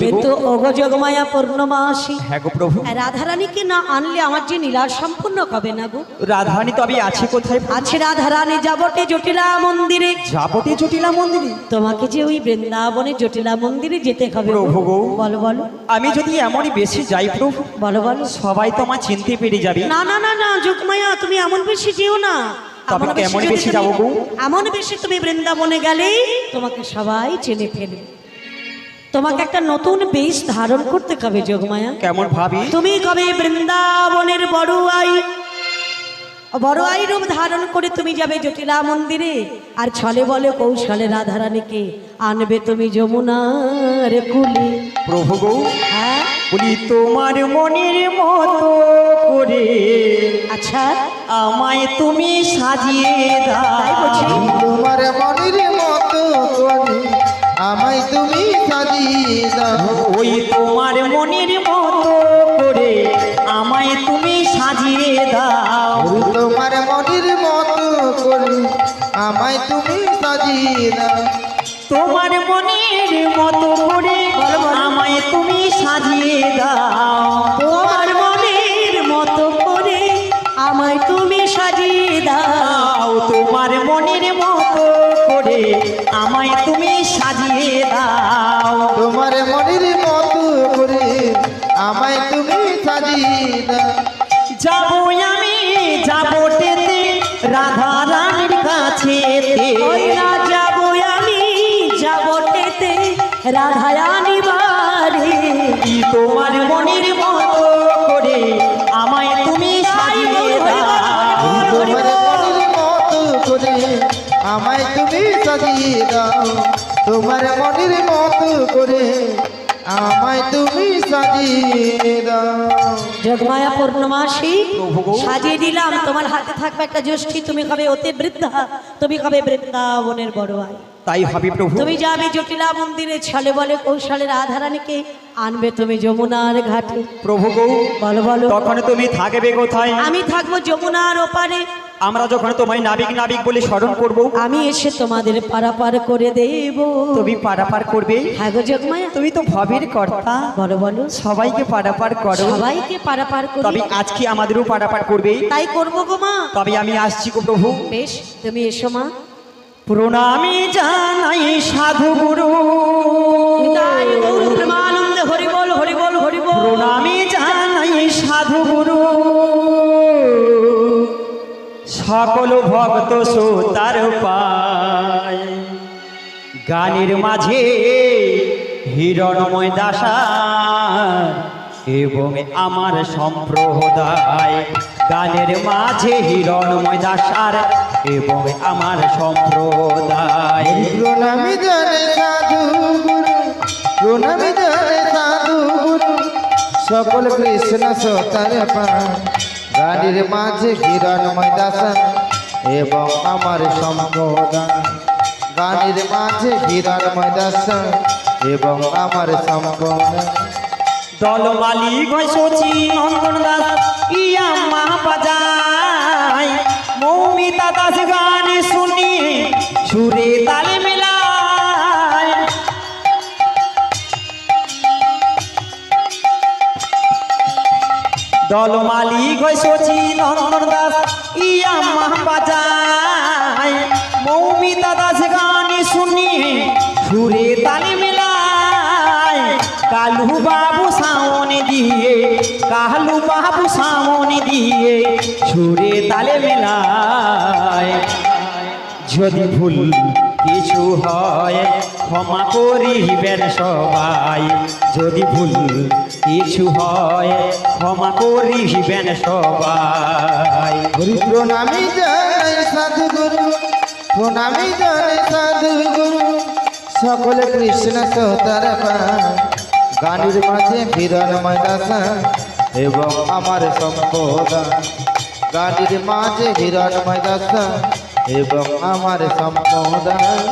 কিন্তু ওগো যোগমায়া পূর্ণমাসী, হ্যাঁ গো প্রভু। রাধারানীকে না আনলে আমার যে লীলা সম্পূর্ণ হবে না গো। রাধারানী তো আমি আছি কোথায়? আছে রাধারানী যাবটে জটিলা মন্দিরে। যাবটে জটিলা মন্দিরে? তোমাকে যে ওই বৃন্দাবনে জটিলা মন্দিরে যেতে হবে প্রভু গো। বলো বলো। আমি যদি এমনই বেশি যাই প্রভু, বলো বলো। সবাই তো আমার চিনতে পেরে যাবে। না না না না যোগমায়া, তুমি এমন বেশি যেও না। তবে কেমন বেশি যাবো গো? এমন বেশি তুমি বৃন্দাবনে গেলেই তোমাকে সবাই চিনে ফেলবে। তোমাকে একটা নতুন বেশ ধারণ করতে হবে যোগমায়া। কেমন ভাবি? তুমি কবে বৃন্দাবনের বড় আই রূপ ধারণ করে তুমি যাবে জটিলা মন্দিরে, আর ছলে বলে কৌশলে রাধারানীকে আনবে তুমি যমুনার কুলে। প্রভু গো, হ্যাঁ বলি তোমার মনের মতো করে আচ্ছা আমায় তুমি সাজিয়ে তাই দাও। বলছি। তোমার মনের মতো করে আমায় তুমি সাজিয়ে দাও। ওই তোমার মনের মতো করে আমায় তুমি সাজিয়ে দাও। তোমার মনের মতো করে আমায় তুমি সাজিয়ে দাও। তোমার মনের মতো করে আমায় তুমি সাজিয়ে দাও। তোমার মনের মতো করে আমায় তুমি সাজিয়ে দাও। তোমার মনের মতো করে আমায় তুমি সাজিয়ে দাও। তোমার মনের মতো করে আমায় তুমি সাজিয়ে দাও। যাবো আমি যাবটেতে রাধা রানীর কাছেতে। ওই না যাবো আমি যাবটেতে রাধারানী বাড়ি। তোমার মনের মতো করে আমায় তুমি সাজিয়ে দাও। তোমার মনের মতো করে আমায় তুমি সাজিয়ে দাও। তোমার মনের মতো করে আমায় তুমি সাজিয়ে দাও। যোগমায়া পূর্ণমাসী প্রভু গো। সাজিয়ে দিলাম। তোমার হাতে থাকবে একটা জ্যোষ্ঠী, তুমি কবে অতি বৃদ্ধা, তুমি কবে বৃন্দাবনের বড় আই। তাই ভাবি প্রভু। তুমি যাবে জটিলা মন্দিরে, ছলে বলে কৌশলে রাধারানীকে আনবে তুমি যমুনার ঘাটে। প্রভু গো, বলো বলো। তখন তুমি থাকবে কোথায়? আমি থাকবো যমুনার ওপারে। আমরা যখন তোমায় নাবিক নাবিক বলে স্মরণ করব, আমি এসে তোমাদের পারাপার করে দেব। তুমি পারাপার করবে। হ্যাঁ গো যোগমায়া। তুমি তো ভবের কর্তা, বলো বলো। সবাইকে পারাপার করো। সবাইকে পারাপার তবে করি, আজকে আমাদেরও পারাপার করবে। তাই করবো গো মা। তবে আমি আসছি গো প্রভু। বেশ, তুমি এসো মা। প্রণামী জানাই সাধু গুরু। নিতাই গৌর প্রেমানন্দে হরি বল হরি বল হরি বল। প্রণামী জানাই সাধু গুরু। সকল ভক্ত শ্রোতার পায় গানের মাঝে হিরণময় দাসার এবং আমার সম্প্রদায়। গানের মাঝে হিরণময় দাসার এবং আমার সম্প্রদায়। প্রণামী জানে সাধু গুরু, প্রণামী জানে সাধু গুরু, সকল কৃষ্ণ সতার পান গাড়ির মাঝে হিরণময় দাসা এবং আমার সম্প্রদায়। গাড়ির মাঝে হিরণময় দাসা এবং আমার সম্প্রদায়। দলমালি গয় শচী নন্দন দাস ইয়া মা বাজায়। মৌমিতা দাস গান শুনিয়ে সুরে তালে মেলায়। দলমালি গয় শচী নন্দন দাস ইয়া মা বাজায়। মৌমিতা দাস গান শুনিয়ে সুরে তালে মেলায়। কালু বাবু সামনে দিয়ে, কালু বাবু সামনে দিয়ে সুরে তালে মেলায়। যদি ভুল কিছু হয় ক্ষমা করিবেন সবাই। যদি ভুল কিছু হয় ক্ষমা করিবেন সবাই। হরি প্রণামী জানাই সাধু গুরু, প্রণামী জানাই সাধু গুরু, সকল কৃষ্ণ সতার পান গানের মাঝে হিরণময় দাসা এবং আমার সম্প্রদায়। গানের মাঝে হিরণময় দাসা এবং আমার সম্প্রদায়।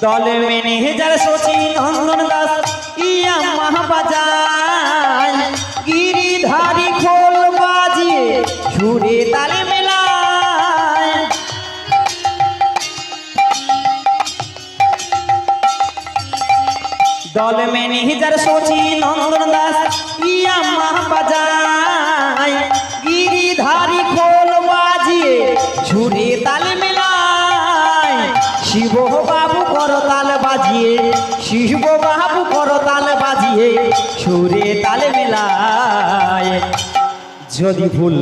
দলে মেনে যার শচী নন্দন দাস ইয়া মহাবাজায়। গিরিধারী খোল বাজিয়ে সুরে তালে মেলায়। দল মেনে যার শচী বাজিয়ে সুরে তালে মেলায় যদি ভুল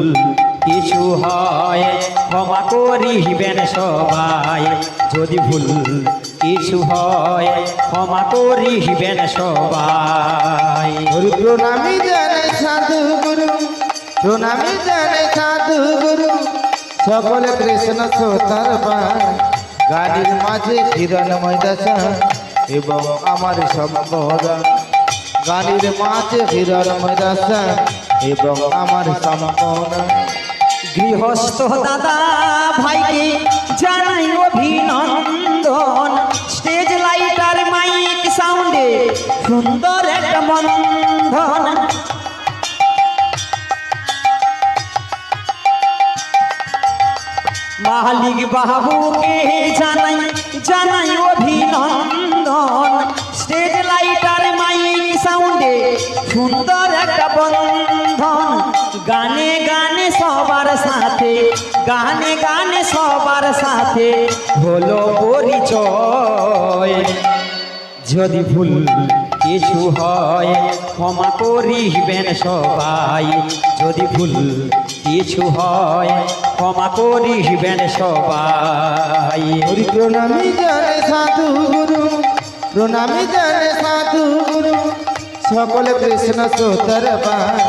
কিছু হয় ক্ষমা করিবেন সবাই যদি ভুল কিছু হয় ক্ষমা করিবেন সবাই গুরু প্রণামী জানাই সাধু গুরু, প্রণামী জানাই সাধু গুরু, সকলে কৃষ্ণ শ্রোতার পায়, গানের মাঝে হিরণময় দশা এবং আমার সম্পদা, গানের মাঝে হিরণময় দশা এবং আমার সম্পদা। গৃহস্থ দাদা ভাইকে জানাই অভিনন্দন, স্টেজ লাইটার মাইক সাউন্ডে সুন্দর একটা বন্ধন। মালিক বাবুকে জানাই জানাই অভিনন্দন, স্টেজ লাইটার মাইক সাউন্ডে সুন্দর একটা বন্ধন। গানে গানে সবার সাথে, গানে গানে সবার সাথে হলো পরিচয়। যদি ভুল কিছু হয় ক্ষমা করিবেন সবাই, যদি ভুল কিছু হয় ক্ষমা করিবেন সবাই। হরি প্রণামী জানে সাধু গুরু, প্রণামী জানে সাধু গুরু, সকলে কৃষ্ণ শ্রোতার পায়,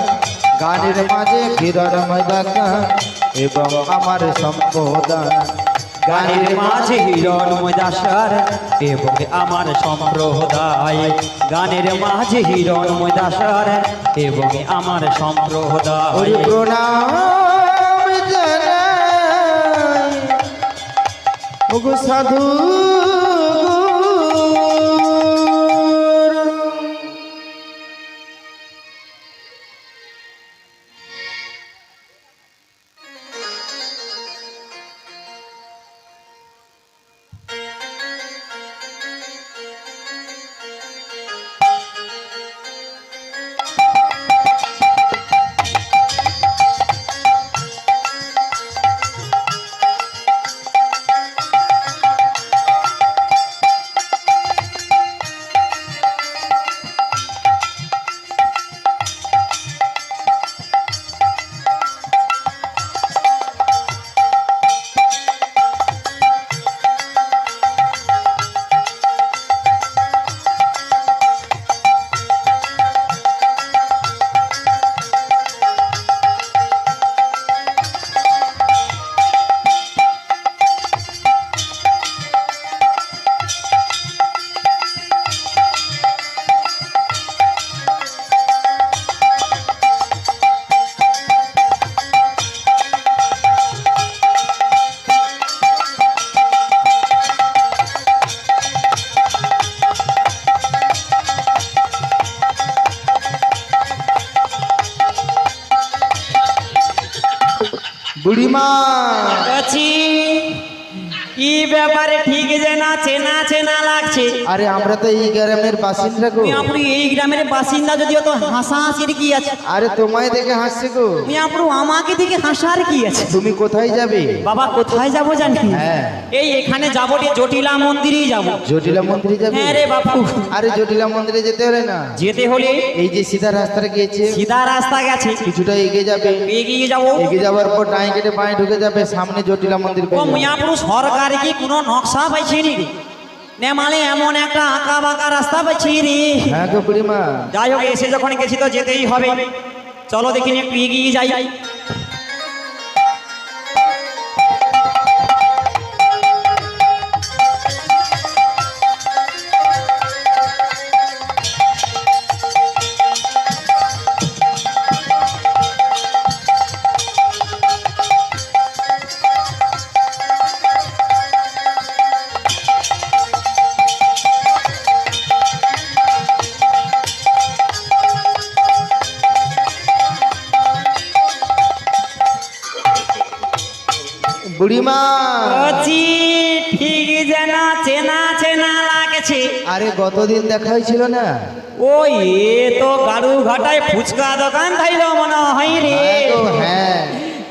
গানের মাঝে হিরণময় দশা এবং আমার সম্পদা। গানের মাঝে হিরণময় দাসার এবং আমার সম্প্রদায়, গানের মাঝে হিরণময় দাসার এবং আমার সম্প্রদায়। হরি প্রণাম জানাই ওগো সাধু গুরু। বুড়িমা আছি কি ব্যাপারে ঠিক যে না চেনা চেনা লাগছে। আরে আমরা তো এই গ্রামের বাসিন্দা গো। আপনি এই গ্রামের বাসিন্দা, যদিও তো হাসাহাসির কি আছে? আরে তোমায় দেখে হাসছে গো। আপনি আমাকে দেখে হাসার কি আছে? তুমি কোথায় যাবে? বাবা কোথায় যাব জানি? হ্যাঁ এই এখানে যাবো, জটিলা মন্দিরেই যাব। জটিলা মন্দিরে যাবে? হ্যাঁ রে বাপু। আরে জটিলা মন্দিরে যেতে হলে না, যেতে হলে এই যে সিধা রাস্তাটা গিয়েছে, সিধা রাস্তা গেছে, কিছুটা এগিয়ে যাবে, এগিয়ে যাবো। এগিয়ে যাওয়ার পর ডাইন কেটে বাঁয়ে ঢুকে যাবে, সামনে জটিলা মন্দির ও পেয়ে যাবে। মিয়াপুর সরকার কি কোনো নকশা পাইছে নি? নেমালে এমন একটা আঁকা বাঁকা রাস্তা পাইছি রে। হ্যাঁ গো বুড়িমা। যাই হোক, এসে যখন গেছি তো যেতেই হবে। চলো দেখিনি একটু এগিয়ে যাই। বুড়িমা আছি ঠিক যেন চেনা চেনা লাগছে। আরে গতদিন দেখা হয়েছিল না? ওই এ তো গাড়ু ঘাটায় ফুচকা দোকান থাইল মনে হয় রে। হ্যাঁ গো, হ্যাঁ।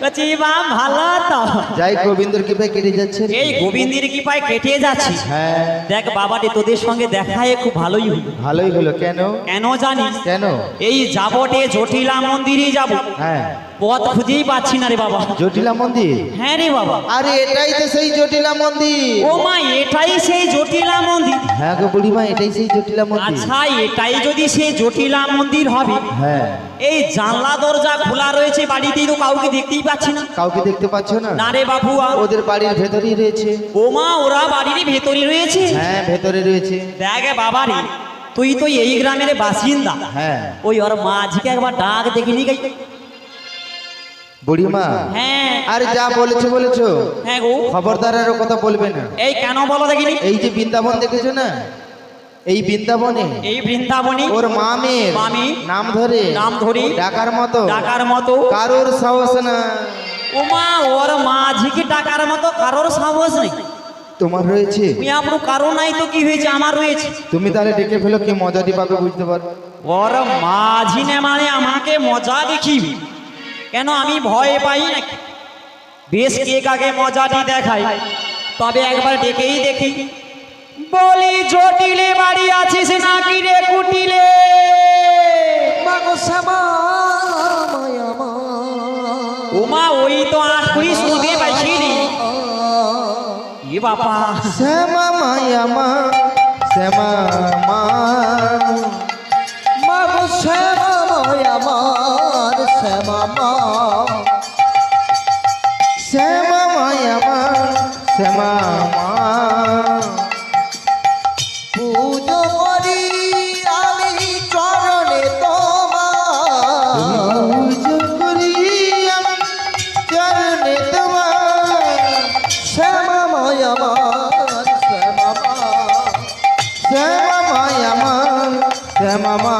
বলছি মা ভালো তো? যাই গোবিন্দর কৃপায় কেটে যাচ্ছে রে। এই গোবিন্দের কি পায় কেটে যাচ্ছি। হ্যাঁ দেখ বাবাটি তোদের সঙ্গে দেখায় খুব ভালোই হলো। ভালোই হলো। কেন কেন জানিস? কেন? এই যাবটে জটিলা মন্দিরে যাব, হ্যাঁ পথ খুঁজেই পাচ্ছি না রে বাবা। জটিলা মন্দির? হ্যাঁ রে বাবা। আরে এটাই তো সেই জটিলা মন্দির। ও মা এটাই সেই জটিলা মন্দির? হ্যাঁ গো বুড়িমা, এটাই সেই জটিলা মন্দির। আচ্ছা এটাই যদি সেই জটিলা মন্দির হবে, হ্যাঁ এই জানলা দরজা খোলা রয়েছে বাড়িতেই তো কাউকে দেখতেই পাচ্ছি না। কাউকে দেখতে পাচ্ছ না? না রে বাবু। ওদের বাড়ির ভেতরেই রয়েছে। ও মা ওরা বাড়ির ভেতরে রয়েছে? হ্যাঁ ভেতরে রয়েছে। দেখ বাবা রে, তুই তো এই গ্রামের বাসিন্দা, হ্যাঁ ওই ওর মাঝিকে একবার ডাক দেখিনি গাই। বুড়িমা হ্যাঁ আরে যা বলেছো বলেছো, হ্যাঁ গো। খবরদার আর ও কথা বলবে না। এই কেন বলো দেখিনি? এই যে বৃন্দাবন দেখেছো না, এই বৃন্দাবনে এই বৃন্দাবনী ওর মামের মামি নাম ধরে ডাকার মতো কারোর সাহস না। ও মা ওর মাঝিকে ডাকার মতো কারোর সাহস নেই। তোমার রয়েছে? তুমি আপনার কারো নাই তো কি হয়েছে, আমার রয়েছে। তুমি তাহলে ডেকে ফেলো, কি মজাটি পাবে বুঝতে পারো। ওর মাঝি নে মানে আমাকে মজা দেখিবি কেন? আমি ভয় পাই নাকি? বেশ কে কাকে মজাটি দেখাই, তবে একবার ডেকেই দেখি। বলি জটিলে বাড়ি আছিস নাকি রে কুটিলে? ওমা ওই তো আসবি শুনতে পাইছি রে। এ বাবা শ্যামা মায়া মা, শ্যামা মা, মা গো শ্যামা মায়া মার শ্যামা মা, শ্যামা মায়া মা, শ্যামা মা, পুজো করি আমি চরণে তোমার, পুজো করি আমি চরণে তোমার, শ্যামা মায়া মার শ্যামা মা, শ্যামা মায়া মা, শ্যামা মা,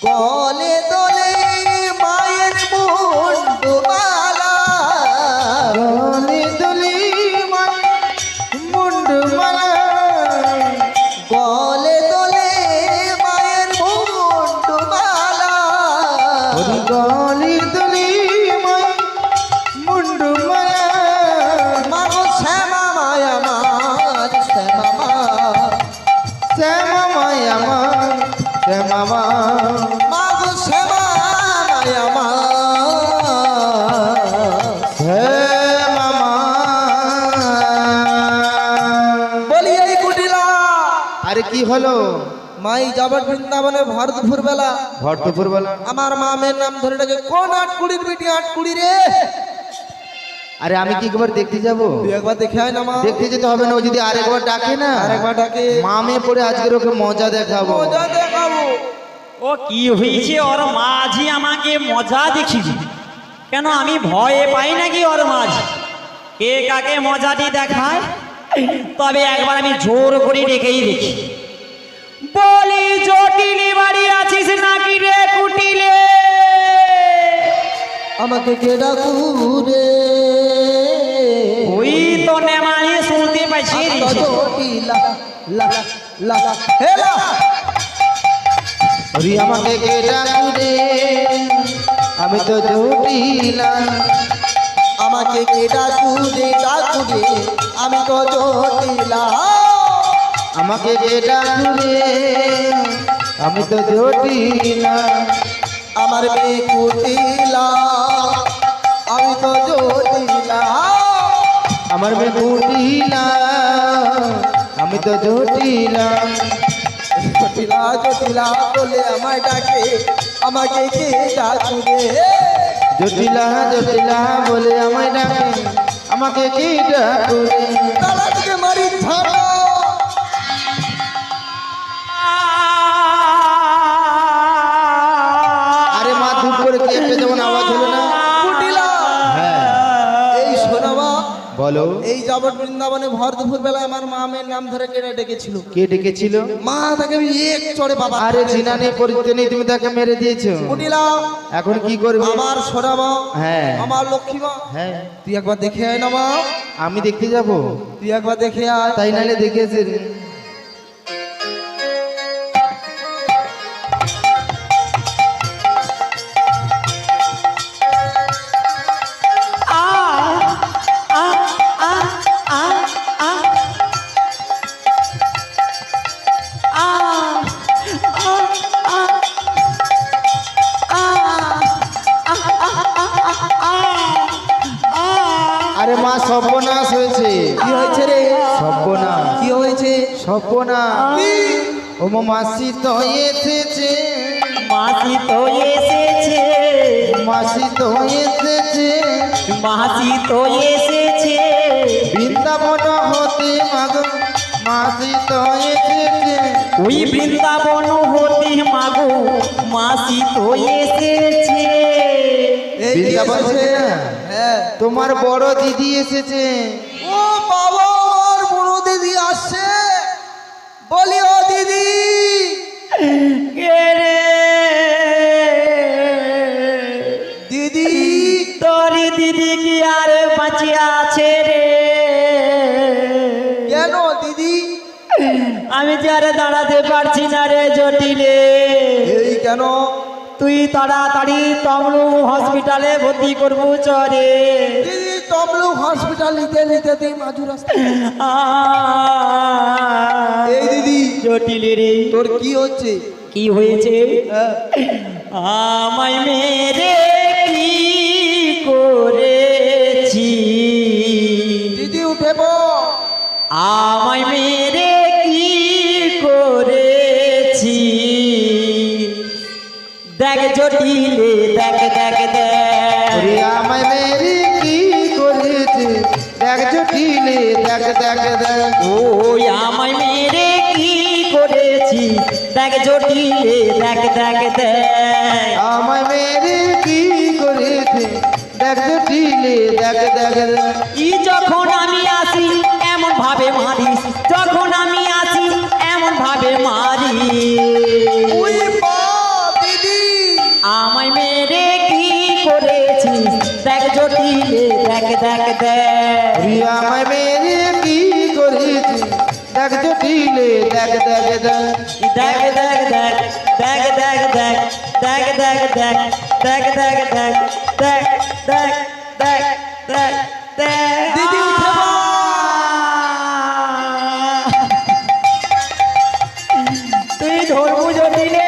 গলে দলে মায়ের মুন্ডমালা, গলে দলি মা মুন্ডমালা, গলে দলে মায়ের মুন্ডমালা, ওরে গলে দলি মা মুন্ডমালা, মা গো শ্যামা মায়া মার শ্যামা মা, শ্যামা মায়া মা, শ্যামা মা, মা গো শ্যামা মায়া মা, শ্যামা মা। বলি এই কুটিলা আরে কি হলো? মাই যাবার বৃন্দাবনে ভর দুপুর বেলা ভর দুপুর বেলা? আমার মামের নাম ধরে ডাকে, কোন আটকুড়ির বিটি আটকুড়ি রে? আরে আমি কি একবার দেখতে যাব? তুই একবার দেখে আয় না মা। দেখতে যেতে হবে না, ও যদি আরেকবার ডাকে না, আরেকবার ডাকে মামে পড়ে আজকের ওকে মজা দেখাবো। মজা দেখাবো। ও কি হয়েছে? ওর মাঝি আমাকে মজা দেখিবি কেন? আমি ভয়ে পাই নাকি ওর মাঝি? কে কাকে মজাটি দেখায়, তবে একবার আমি জোর করে ডেকেই দেখি। বলি জটিলি বাড়ি আছিস নাকি রে কুটিলে? আমাকে কে ডাকুরে? ওই তো নেমালি শুনতে পাইছি রে। জটিলা লা লা হেলা, ওরে আমাকে কে ডাকুরে, আমি তো জটিলা, আমাকে কে ডাকুরে ডাকুরে, আমি তো জটিলা, আমাকে কে ডাকুরে, আমি তো জটিলা, আমার মেয়ে কুটিলা, আমি তো জটিলা, আমার মেয়ে জটিলা, আমি তো জটিলা, জটিলা জটিলা বলে আমায় ডাকে, আমাকে কে ডাকুরে? জটিলা জটিলা বলে আমায় ডাকে, আমাকে কি ডাকুরে? তারা থেকে মারি ঝাড়া, আরে মা ধূপ করে কি একটা যেমন আওয়াজ হলো না? কুটিলা। হ্যাঁ এই শোনাবা, বলো। এই যাবত বৃন্দাবনে ভর দুপুর বেলায় আমার মামের নাম ধরে কেটে ডেকেছিল। কে ডেকেছিল? মা তাকে আমি এক চড়ে বাবা। আরে চিনা নেই পরিচিত নেই, তুমি তাকে মেরে দিয়েছো। কুটিলা এখন কি করবে? আমার শোনাবা, হ্যাঁ আমার লক্ষ্মী মা, হ্যাঁ তুই একবার দেখে আয় না মা, আমি দেখতে যাব? তুই একবার দেখে আয়। তাই নাহলে দেখেছে। সর্বনাশ হয়েছে। কি হয়েছে রে? সর্বনাশ, কি হয়েছে? সর্বনাশ। ও মা মাসি তো এসেছে, মাসি তো এসেছে, মাসি তো এসেছে, মাসি তো এসেছে, বৃন্দাবন হতে মাগো মাসি তো এসেছে। ওই বৃন্দাবন হতে মাগো মাসি তো এসেছে। এই যে বৃন্দাবন এসেছে। থেকে না, হ্যাঁ। তোমার বড় দিদি এসেছে। ও বাবা, আমার বড় দিদি আসছে। বলি ও দিদি। কে রে? দিদি। তোর দিদি কি আর বাঁচিয়া আছে রে? কেন দিদি? আমি যে আর দাঁড়াতে পারছি না রে জটিলে। এই কেন? তুই তাড়াতাড়ি তমলু হসপিটালে ভর্তি করবো চরে। দিদি তমলুক হসপিটাল নিতে নিতে তুই মাঝু রাস্তা। এই দিদি, জটিলে রে, তোর কি হচ্ছে? কি হয়েছে? হ্যাঁ। আমায় মেরে কি করেছি? দিদি উঠে পড়। আমায় মেরে কি করেছি? দেখ জটিলে, দেখ দেখ দেখ। ওরে আমায় মেরি কি করেছে, দেখ জটিলে, দেখ দেখ দেখ। ওই আমায় মেরে কি করেছি? দেখ জটিলে, দেখ দেখ দেখ। আমায় মেরি কি করেছে, দেখ জটিলে, দেখ দেখ দেখ। ই যখন আমি আসি এমন ভাবে মারিস, যখন আমি আসি এমন ভাবে মারি। ওই বাপ দিদি। আমায় মেরে কি করেছিস? দেখ জটিলে, দেখ দেখ দেখ। ওরে আমায় মেরি কি করেছে, দেখ জটিলে, দেখ দেখ দেখ। দেখ দেখ দেখ, দেখ দেখ দেখ, দেখ দেখ দেখ, দেখ দেখ দেখ, দেখ দেখ দেখ, দেখ দেখ। দিদি উঠে পড়। তুই ধরবু জটিলে।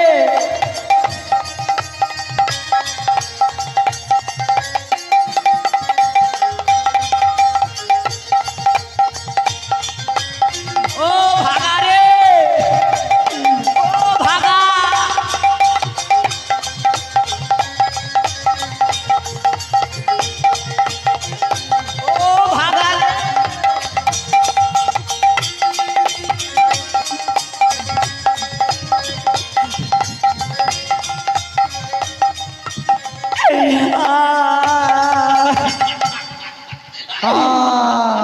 ও ভাগা রে, ও ভাগা। ও ভাগা রে।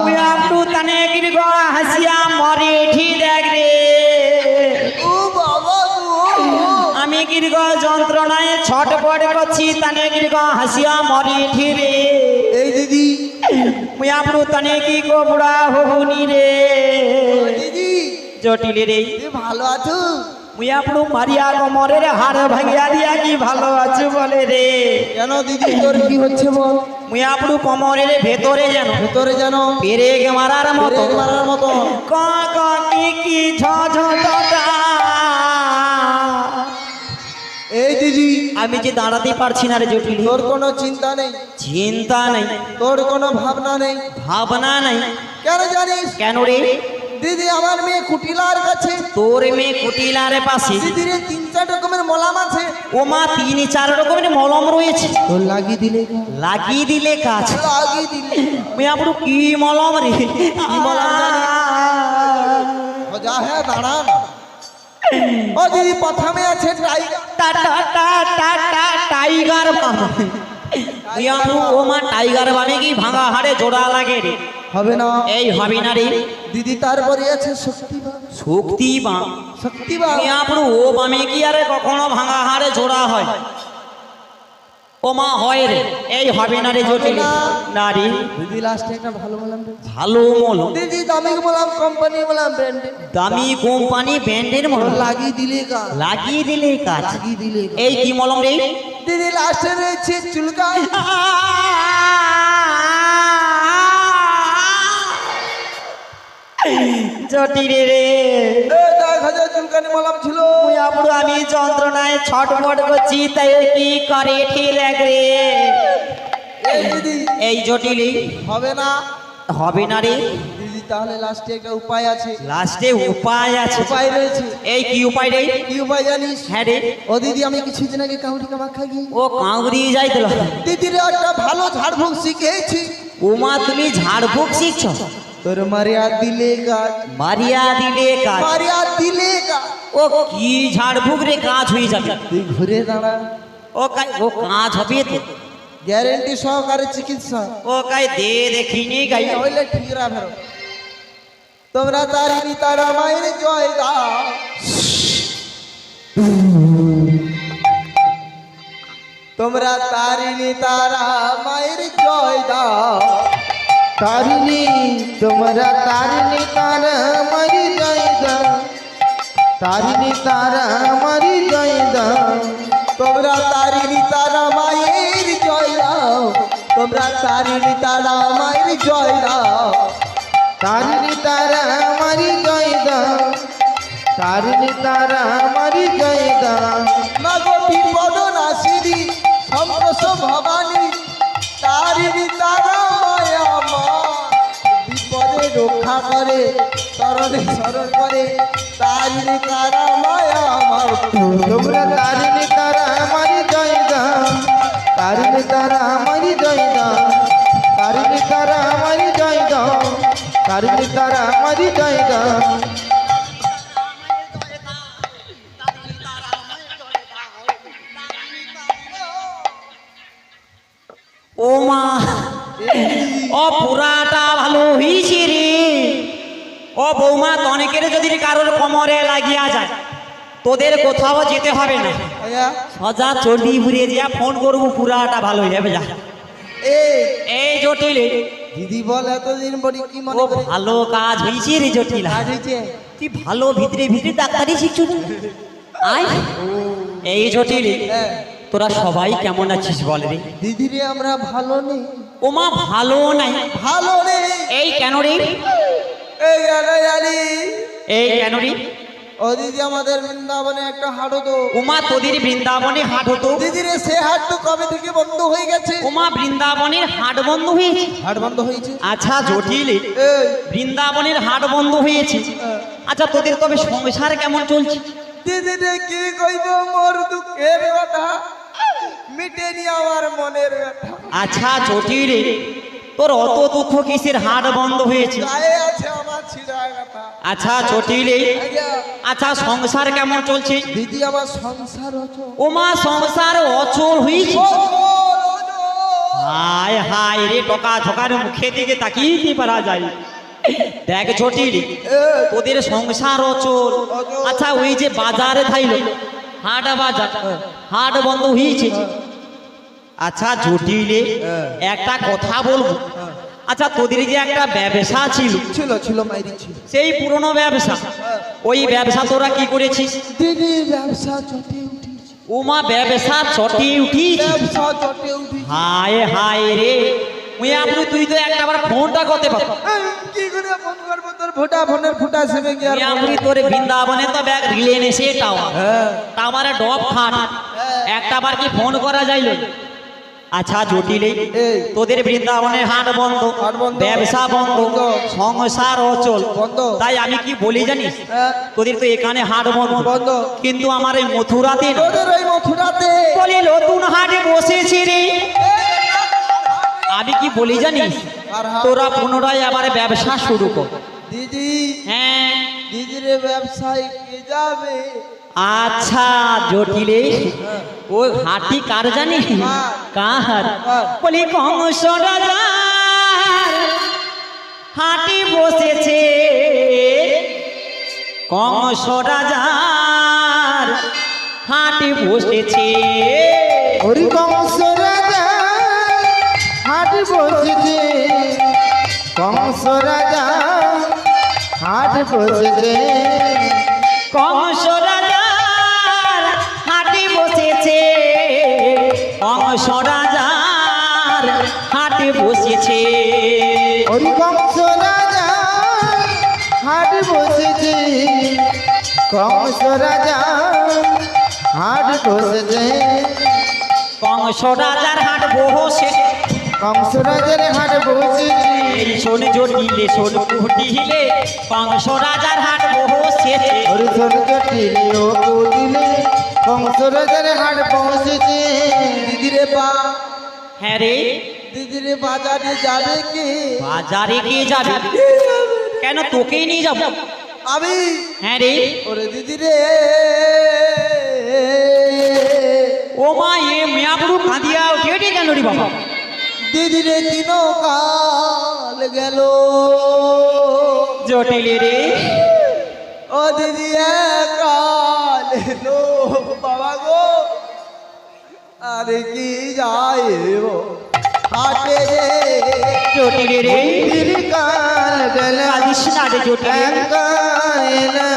তুই আপটু তানে গিরগ হাসিয়া মরে ঠি দেখ রে। ও বাবা গো। আমি গিরগ যন্ত্রণায় ছটপট করছি, তানে গিরগ হাসিয়া মরে ঠি রে। এই দিদি। মুই আপটু তানে কি গো বুড়া হবুনি রে। ও দিদি, জটিলে রে, তুই ভালো আছো? মুই আপটু মারিয়া কোমরের হাড় ভাঙিয়া দিয়া কি ভালো আছো বলে রে। কেন দিদি, তোর কি হচ্ছে বল? মুই আপটু কোমরের ভেতরে যেন ভেতরে যেন পেরেক মারার মতো পেরেক মারার মতো। ক ক কি কি ঝ ঝ ট টা। এই দিদি, আমি যে দাঁড়াতে পারছি না রে জটিল। তোর কোনো চিন্তা নেই, চিন্তা নেই, তোর কোনো ভাবনা নেই। ভাবনা নাই। কেন জানিস? কেন রে? দিদি, আমার মেয়ে কুটিলার কাছে। তোর মেয়ে কুটিলার পাশে দিদির 3-4 রকমের মলাম আছে। ও মা 3-4 রকমের মলম রয়েছে। তোর লাগিয়ে দিলে গো। লাগিয়ে দিলে কাজ। লাগিয়ে দিলি। মুই আপনি কি মলম রে? কি মলম জানি? যা হ্যাঁ দাঁড়ান। ও দিদি, প্রথমে আছে টাইগার। টা টা টা টা টা টাইগার বাম। মুই আপনি ও মা টাইগার বামে কি ভাঙা হাড়ে জোড়া লাগে রে? হবে না এই হবে না রে। দিদি, তারপরে আছে শক্তিবান। শক্তি বাম। শক্তিবান। মুই আপনি ও বামে কি আরে কখনো ভাঙা হাড়ে জোড়া হয়? ও মা হয় রে, এই হবে না রে জটিল। না রে, দিদি লাস্টে একটা ভালো মলাম দে। ভালো মলম, দিদি দামি মলাম, কোম্পানি মলাম, ব্র্যান্ডেড। দামি কোম্পানি ব্র্যান্ডের মলম লাগিয়ে দিলে কাজ। লাগিয়ে দিলে কাজ। লাগিয়ে দিলে কাজ। এই কি মলম রে? দিদি লাস্টে রয়েছে চুলকায়। জটিলে রে, এই 10,000 চুলকানি মলাম ছিল। মুই আপুরো আমি যন্ত্রণায় ছটফট করছি, তাই কি করে ঠিক রে। এই দিদি, এই জটিলি হবে না। হবে না রে। দিদি তাহলে লাস্টে একটা উপায় আছে। লাস্টে উপায় আছে? উপায় রয়েছে। এই কি উপায় রে? কি উপায় জানিস? হ্যাঁ রে। ও দিদি আমি কিছুদিন আগে কাউরি কামাখ্যা গিয়ে ও কাউরি যাইতেল। দিদির একটা ভালো ঝাড়ফুঁক শিখেছি। ওমা তুমি ঝাড়ফুঁক শিখছো? তোর মারিয়া দিলে গাছ, মারিয়া দিলে কাজ। মারিয়া দিলে গাছ। ও কি ঝাড়ফুঁক রে, কাজ হয়ে যাবে। তুই ঘুরে দাঁড়া, ও কাজ হবে তো? গ্যারেন্টি সহকারে চিকিৎসা। ও দে দেখিনি গাই। হইলে ঠিক রাখো। তোমরা তারিণী তারা মায়ের জয় দাও। তোমরা তারিণী তারা মায়ের জয় দাও। তারিণী তোমরা তারিণী তারা মারি জয় দাও, তারিণী তারা মারি জয় দাও, তোমরা তারিণী তারা মায়ের জয় দাও। তোমরা তারিণী তারা মায়ের জয় দাও। তারিণী তারা মারি জয় দাও, তারিণী তারা মারি জয় দাও। মাগো বিপদ নাশিনী সন্তোষ ভবানী তারিণী তারা মায়া মা বিপদে রক্ষা করে, শরণে শরণ করে তারিণী তারা মায়া আমার। তোমরা তারিণী তারা মারি জয় দাও, তারিণী তারা মারি জয় দাও, তারিণী তারা মারি জয় দাও, তারিণী তারা মারি জয় দাও। ও মা, ও পুরাটা ভালো হয়েছে রে। ও বৌমা, তনেকের যদি কারোর কোমরে লাগিয়া যায় তোদের কোথাও যেতে হবে না, সজা চন্ডি ঘুরে যা ফোন করবো, পুরাটা ভালো হয়ে যাবে। যা এই জটিল, দিদি বল এতদিন বলি কি ও মনে করে ভালো কাজ হয়েছে রে জটিল। কাজ হয়েছে? তুই ভালো ভিতরে ভিতরে ডাক্তারি শিখছো না? আয় এই জটিল, হ্যাঁ। তোরা সবাই কেমন আছিস বল রে? দিদিরে আমরা ভালো নেই। ওমা ভালো নাই? ভালো নেই। এই কেন রে? এই জানি এই কেন রে? ও দিদি আমাদের বৃন্দাবনে একটা হাট হতো। ওমা তোদের বৃন্দাবনে হাট হতো? দিদিরে সে হাট তো কবে থেকে বন্ধ হয়ে গেছে। ওমা বৃন্দাবনের হাট বন্ধ হয়েছে? হাট বন্ধ হয়েছে। আচ্ছা জটিল, এই বৃন্দাবনের হাট বন্ধ হয়েছে। আচ্ছা তোদের তবে সংসার কেমন চলছে? দিদিরে কি কইব মোর দুঃখের কথা মিটেনি আমার মনের ব্যথা। আচ্ছা জটিল, তোর অত দুঃখ কিসের? হাট বন্ধ হয়েছে। গায়ে আছে আমার ছিড়ায় ব্যথা। আচ্ছা জটিল, আচ্ছা সংসার কেমন চলছে? দিদি আমার সংসার হতো। ওমা সংসার অচল হয়েছে? হায় হায় রে, টকা ঠকার মুখে দিকে তাকিয়ে পারা যায়। দেখ জটিল, তোদের সংসার অচল। আচ্ছা ওই যে বাজারে থাইল হাট বাজার, হাট বন্ধ হয়েছে। আচ্ছা জটিলে একটা কথা বলবো। আচ্ছা তোদের যে একটা ব্যবসা ছিল, ছিল ছিল মাইরি ছিল। সেই পুরনো ব্যবসা, ওই ব্যবসা তোরা কি করেছিস? দিদি ব্যবসা চটে উঠিছে। ওমা ব্যবসা চটে উঠিস? ব্যবসা চটে উঠিছে। হায় হায় রে, ওই আপনি তুই তো একটাবার ফোনটা করতে পারো। কি করে ফোন করবো? তোর ভোটা ফোনের ফুটা সেবে কি আর আপনি তোর বৃন্দাবনে তো ব্যাগ রিলেন এসে টাওয়ার, হ্যাঁ টাওয়ারে ডব খাট, একটাবার কি ফোন করা যাইল? আচ্ছা জটিলে, তোদের বৃন্দাবনের হাট বন্ধ, হাট বন্ধ, ব্যবসা বন্ধ, বন্ধ, সংসার অচল বন্ধ। তাই আমি কি বলি জানিস? হ্যাঁ। তোদের তো এখানে হাট বন্ধ, বন্ধ। কিন্তু আমার এই মথুরাতে না। তোদের ওই মথুরাতে বলি নতুন হাটে বসেছে রে। আমি কি বলি জানিস? আর হাট? তোরা পুনরায় আবার ব্যবসা শুরু কর। দিদি হ্যাঁ দিদিরে ব্যবসায় কে যাবে? আচ্ছা জটিলে, ও হাটি কার জানি? কার? বলি কংস রাজার হাটি বসেছে, কংস রাজার হাটি বসেছে। হরি কংস রাজা হাট বসেছে, কংস রাজা হাট বসেছে, কংস রাজার হাটি বসেছে, কংস রাজার হাটি বসেছে। হরি কংস রাজা হাট বসেছে, কংস রাজা হাট বসেছে, কংস রাজার হাট বসে, কংসরাজের হাট বসেছে এই শোন জটিলে শোন কুটিলে কংস রাজার হাট বসেছে হরিশন জটিলে ও কুটিলে কংসরাজের হাট বসেছে দিদিরে বা হ্যাঁ রে দিদিরে বাজারে যাবে কে? বাজারে কে যাবে? কেন তোকেই নিয়ে যাব? আমি হ্যাঁ রে ওরে দিদিরে ও মা এ মিয়াপুরু কাঁদিয়া কেটে কেন রে বাবা? দিদিরে দিন কাল গেল জটিলে রে ও দিদি কাল এলো বাবা গো আরে কি যায় হাটে রে জটিলে রে কাল গেল কাঁদিস না রে জটিলে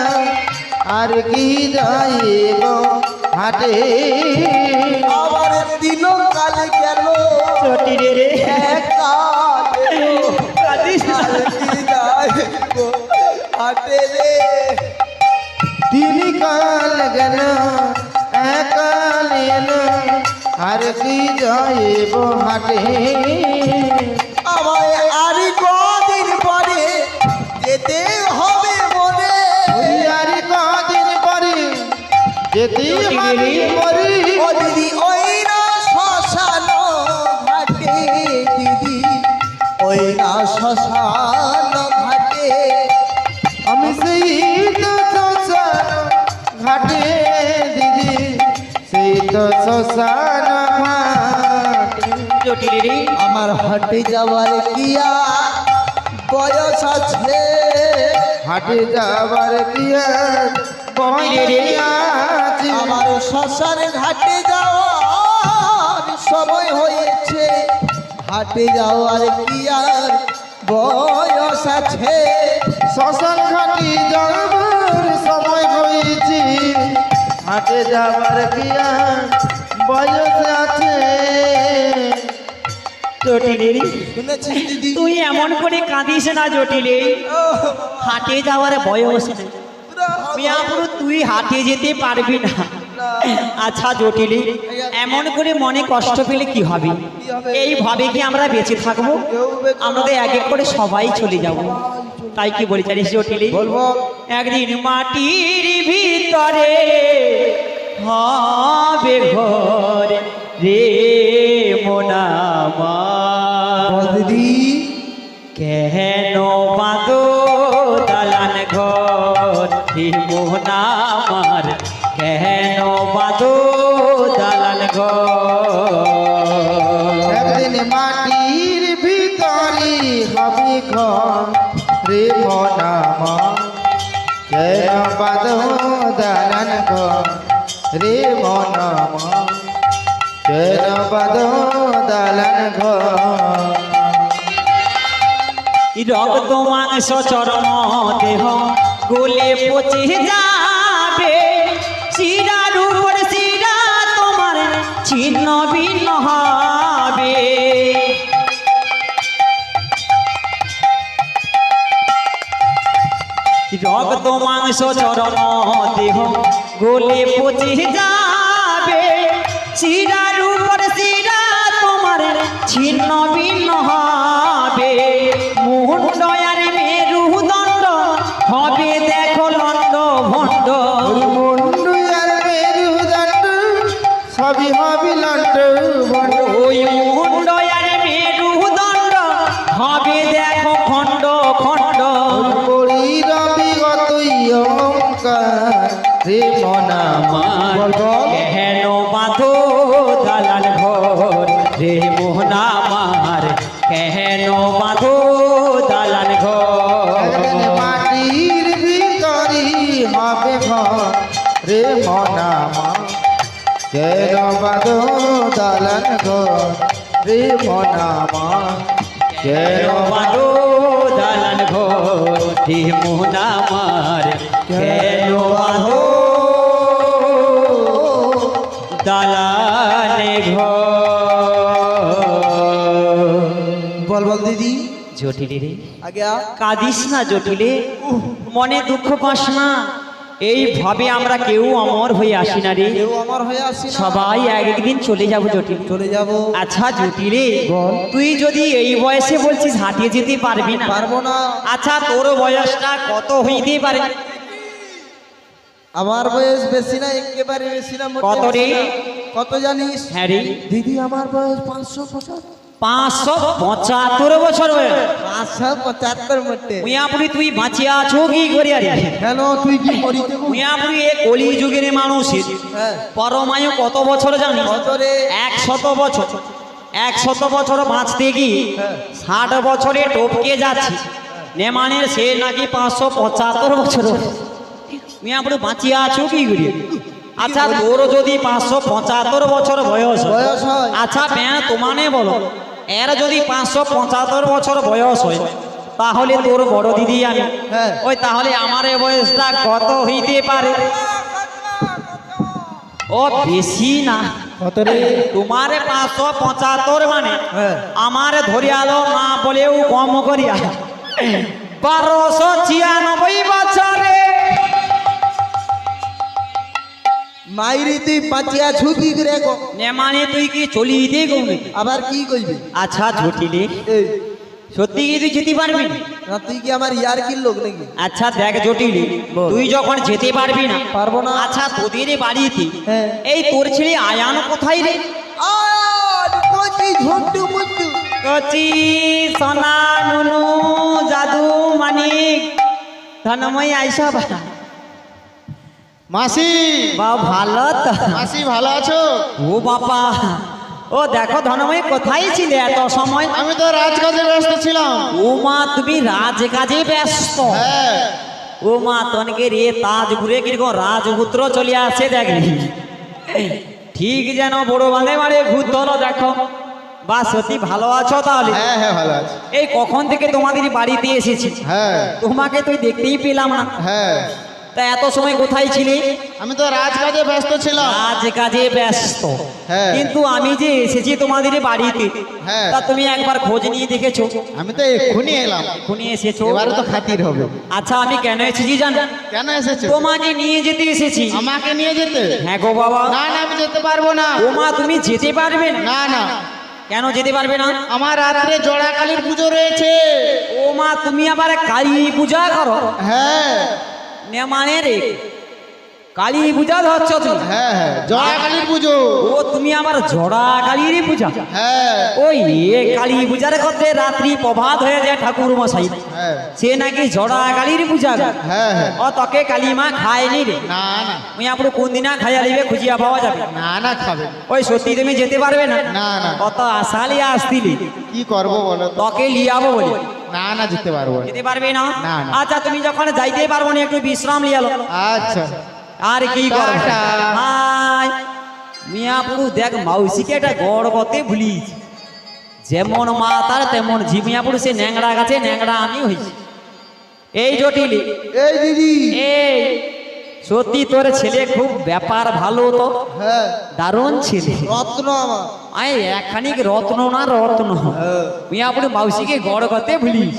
আর কি যাইব হাটে আবার দিন কাল গেল জটিলে রে কাল এলো কাঁদিস না আর কি যায় হাটে রে তিনি কাল গেল একাল এলো আর কি যাইব হাটে আমায় আর কদিন পরে যেতে হবে মনে আর কদিন পরে যেতে হবে মরি ও দিদি ওই না শ্মশান ঘাটে দিদি ওই না শ্মশান ঘাটে আমি সেই তো শ্মশান ঘাটে দিদি সেই তো শ্মশান ঘাটে জটিলে রে আমার হাটে যাওয়ার কিয়া বয়স আছে হাটে যাবার কি আর বয়স আছে? আমার শ্মশান ঘাটে যাওয়ার সময় হয়েছে হাটে যাওয়ার কি আর বয়স আছে শ্মশান ঘাটি যাবার সময় হয়েছে হাটে যাবার কি আর বয়স আছে? জটিলে রে শুনেছিস দিদি তুই এমন করে কাঁদিস না জটিলে হাটে যাওয়ার বয়স নেই মিয়াপুরু তুই হাটে যেতে পারবি না আচ্ছা জটিলে এমন করে মনে কষ্ট পেলে কি হবে? এইভাবে কি আমরা বেঁচে থাকবো? আমাদের এক এক করে সবাই চলে যাব তাই কি বলি জানিস জটিলে বলবো একদিন মাটির ভিতরে হবে ঘর রে মোনামা দিদি কেন বাঁধো দালান ঘর হে মোনামার কেন বাঁধো দালান ঘর একদিন মাটির ভিতরে হবে ঘর রে মনাম কেন বাঁধো দালান ঘর রে মনাম কেন বাঁধো দালান ঘর রক্ত মাংস চরম দেহ গলে পচে যাবে শিরার উপর শিরা তোমার ছিন্ন ভিন্ন হবে রক্ত মাংস চরম দেহ গলে পচে যাবে শিরার উপর শিরা তোমার ছিন্ন ভিন্ন হবে মুন্ড আর মেরুদণ্ড হবে দেখো লন্ড ভণ্ড মুন্ডু আর মেরুদণ্ড সবই হবে লন্ড ভণ্ড ওই মুন্ড আর মেরুদণ্ড হবে দেখো খণ্ড খণ্ড পড়ি রবি গতই অহংকার রে মনাম বল বল কেন বাঁধো দালান ঘর রে মোহনামার কেন বাঁধো দালান একদিন ঘর মাটির ভিতরি হবে ঘর রে মনাম কেন বাঁধো দালান ঘর রে মনাম কেন বাঁধো দালান ঘর হে মোহনামার কেন বাঁধো দালান ঘর বল বল দিদি জটিলে রে আগে কাঁদিস না জটিলে মনে দুঃখ পাস না এইভাবে আমরা কেউ অমর হয়ে আসি না রে, কেউ আমার হয়ে আসি না, সবাই একদিন চলে যাব জটিল। চলে যাব। আচ্ছা জটিল রে, বল। তুই যদি এই বয়সে বলছিস হাঁটিয়ে যেতে পারবি না, পারবো না। আচ্ছা তোর বয়সটা কত হইতে পারে? আমার বয়স বেশি না, একেবারে বেশি না। মোটে কত রে? কত জানিস? হ্যাঁ রে, দিদি আমার বয়স 575। 575 বছর বয়স। 575 মোটে। মিয়াপুরি তুই বাঁচিয়ে আছো কি করে আরে? কেন তুই কি করি দেবো? মিয়াপুরি এ কলি যুগের মানুষ, হ্যাঁ। পরমায়ু কত বছর জানিস? কত রে? 100 বছর। 100 বছর বাঁচতে কি হ্যাঁ। 60 বছরে টপকে যাচ্ছে, নেমানের সে নাকি 575 বছর। মিয়াপুরি বাঁচিয়ে আছো কি করে? আচ্ছা তোর যদি 575 বছর বয়স হয়, বয়স হয়। আচ্ছা তোমানে বলো, এর যদি 575 বছর বয়স হয়, তাহলে তোর বড় দিদি আমি, হ্যাঁ। ওই তাহলে আমার এ বয়সটা কত হইতে পারে? ও বেশি না। কত রে? তোমার 575 মানে হ্যাঁ। আমার ধরে আলো না বলেও কম করিয়া 1296 বছরে। মাইরি তুই বাঁচিয়া ছুটি করে গো। নেমানে তুই কি চলিয়ে গৌনে? আবার কি কইবি? আচ্ছা ঝটিলে, এই সত্যি কি তুই যেতে পারবি না? না, তুই কি আমার ইয়ার কি লোক নাকি? আচ্ছা দেখ জটিলি, তুই যখন যেতে পারবি না, পারবো না। আচ্ছা তোদের এ বাড়িতে হ্যাঁ। এই তোর ছেলে আয়ান কোথায় রে? আর কচি ঝন্টু মুন্টু। কচি সোনা নুনু জাদু মানিক ধনময় আইসা বা মাসি, বা ভালো তো? মাসি ভালো আছো? ও বাবা, ও দেখো ধনময় কোথায় ছিলে এত সময়? আমি তো রাজকাজে ব্যস্ত ছিলাম। ও মা তুমি রাজকাজে ব্যস্ত? হ্যাঁ। ও মা তনকে রে তাজ ঘুরে কিরকম রাজপুত্র চলে আসে দেখলি, ঠিক যেন বড় বাঁধে মারে ভূত ধরো দেখো। বা সত্যি ভালো আছো তাহলে? হ্যাঁ হ্যাঁ ভালো আছি। এই কখন থেকে তোমাদের বাড়িতে এসেছি, হ্যাঁ তোমাকে তুই দেখতেই পেলাম না। হ্যাঁ, তা এত সময় কোথায় ছিলে? আমি তো রাজকাজে ব্যস্ত ছিলাম। রাজকাজে ব্যস্ত। হ্যাঁ। কিন্তু আমি যে এসেছি তোমাদের বাড়িতে, হ্যাঁ। তা তুমি একবার খোঁজ নিয়ে দেখেছো? আমি তো এক্ষুনি এলাম। এখনই এসেছো? এবারে তো খাতির হবে। আচ্ছা আমি কেন এসেছি জানো? কেন এসেছো? তোমাকে নিয়ে যেতে এসেছি। আমাকে নিয়ে যেতে? হ্যাঁ গো বাবা। না না, আমি যেতে পারবো না। ও মা তুমি যেতে পারবে না? না না, কেন যেতে পারবে না? আমার রাত্রে জোড়া কালীর পুজো রয়েছে। ও মা তুমি আবার কালী পূজা করো? হ্যাঁ নে মানে রে কালী পূজা ধরছ তুমি? হ্যাঁ হ্যাঁ, জোড়া কালীর পুজো। ও তুমি আবার জড়া কালীর পূজা? হ্যাঁ ওই এ কালী পূজার ক্ষেত্রে রাত্রি প্রভাত হয়ে যায় ঠাকুর মশাই, হ্যাঁ সে নাকি জড়া কালীর পূজা করে। হ্যাঁ হ্যাঁ। ও তোকে কালী মা খায়নি রে? না না তুমি আপনার কোন দিনা খাইয়া দিবে খুঁজিয়া পাওয়া যাবে? না না, খাবে। ওই সত্যি তুমি যেতে পারবে না? না না। কত আশা লিয়া আসতিলি, কি করবো বলো তো? তোকে লিয়াবো বলে। না না, যেতে পারবো না। যেতে পারবে না? না, না। আচ্ছা তুমি যখন যাইতে পারবো না একটু বিশ্রাম লিয়ালো। আচ্ছা। আর কি করো? টাটা। হাই মিয়াপুরু দেখ মাউসিকে একটা গড় করতে ভুলিস, যেমন মা তার তেমন ঝি। মিয়াপুরু সে ন্যাংরা গাছে ন্যাংরা আমি হয়েছি। এই জটিলি, এই দিদি। এই সত্যি তোর ছেলে খুব ব্যাপার ভালো তো, হ্যাঁ, দারুণ ছেলে। রত্ন আমার। আই একখানিক রত্ন না রত্ন। মিয়াপুরু মাউসিকে গড় করতে ভুলিস।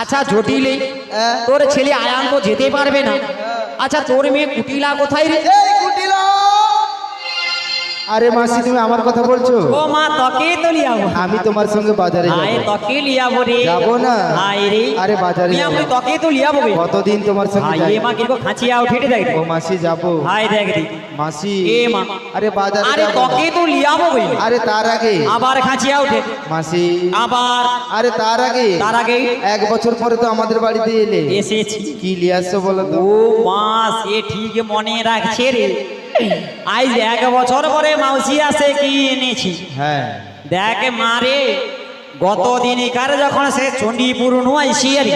আচ্ছা জটিলি, হ্যাঁ। তোর ছেলে আয়ান তো যেতে পারবে না। আচ্ছা তোর মেয়ে কুটিলা কোথায় রে? এই কুটিলা। আরে মাসি, তুমি আমার কথা বলছো? ও মা তোকে তো লিয়াবো। আমি তোমার সঙ্গে বাজারে আয় যাবো। তোকে লিয়াবো রে। যাবো না। আয় রে। আরে বাজারে মিয়া যাবো। বলি তোকে তো লিয়াবো বে। কতদিন তোমার সঙ্গে আয় যাই? এ মা কিরকম খাঁচিয়া উঠে দেখ। ও মাসি, যাবো। হাই দেখ রে। মাসি, এ মা। আরে বাজারে আরে যাবো। তোকে তো লিয়াবো বে। আরে তার আগে আবার খাঁচিয়া উঠে। মাসি, আবার আরে তার আগে তার আগে 1 বছর পরে তো আমাদের বাড়িতে এলে। এসেছি। কি নিয়ে আসছো বলো তো? ও মা সে ঠিক মনে রাখছে রে। আজ 1 বছর পরে মাউসি আসে কি এনেছি। হ্যাঁ দেখ মারে, গত দিনকার যখন সে চণ্ডীপুর নুয়াইছি আর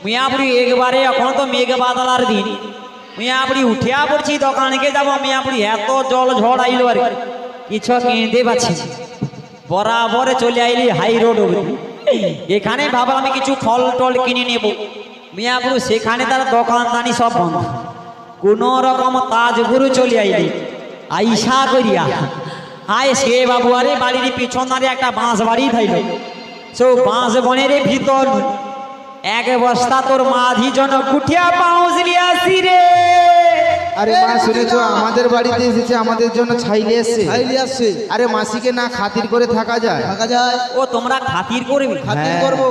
মিয়াপুরি একবারে এখন তো মেঘ বাদলার দিন, মিয়াপুরি উঠিয়া পড়ছি দোকানকে যাবো। মিয়াপুরি এত জল ঝড় আইলো আর কিছু কিনতে পারছি না। বরাবর চলে আইলি হাই রোড অবধি। এখানে ভাবলাম আমি কিছু ফল টল কিনে নেব। মিয়াপুর সেখানে তার দোকানদানি সব বন্ধ। কোন রকম তাজপুর চলে আইলি আইসা করিয়া হায় সে বাবু আরে বাড়ির পিছন ধারে একটা বাঁশ বাড়ি থাইল। সে বাঁশ বনের ভিতর 1 বস্তা তোর মাঝি জন কুঠিয়া পাউস লিয়াসি রে। আরে মা শুনেছো আমাদের বাড়িতে এসেছে, আমাদের জন্য ছাইলে এসছে। ছাইলে আসছে, আরে মাসিকে না খাতির করে থাকা যায়? থাকা যায়। ও তোমরা খাতির করবে? খাতির হ্যাঁ। করবো।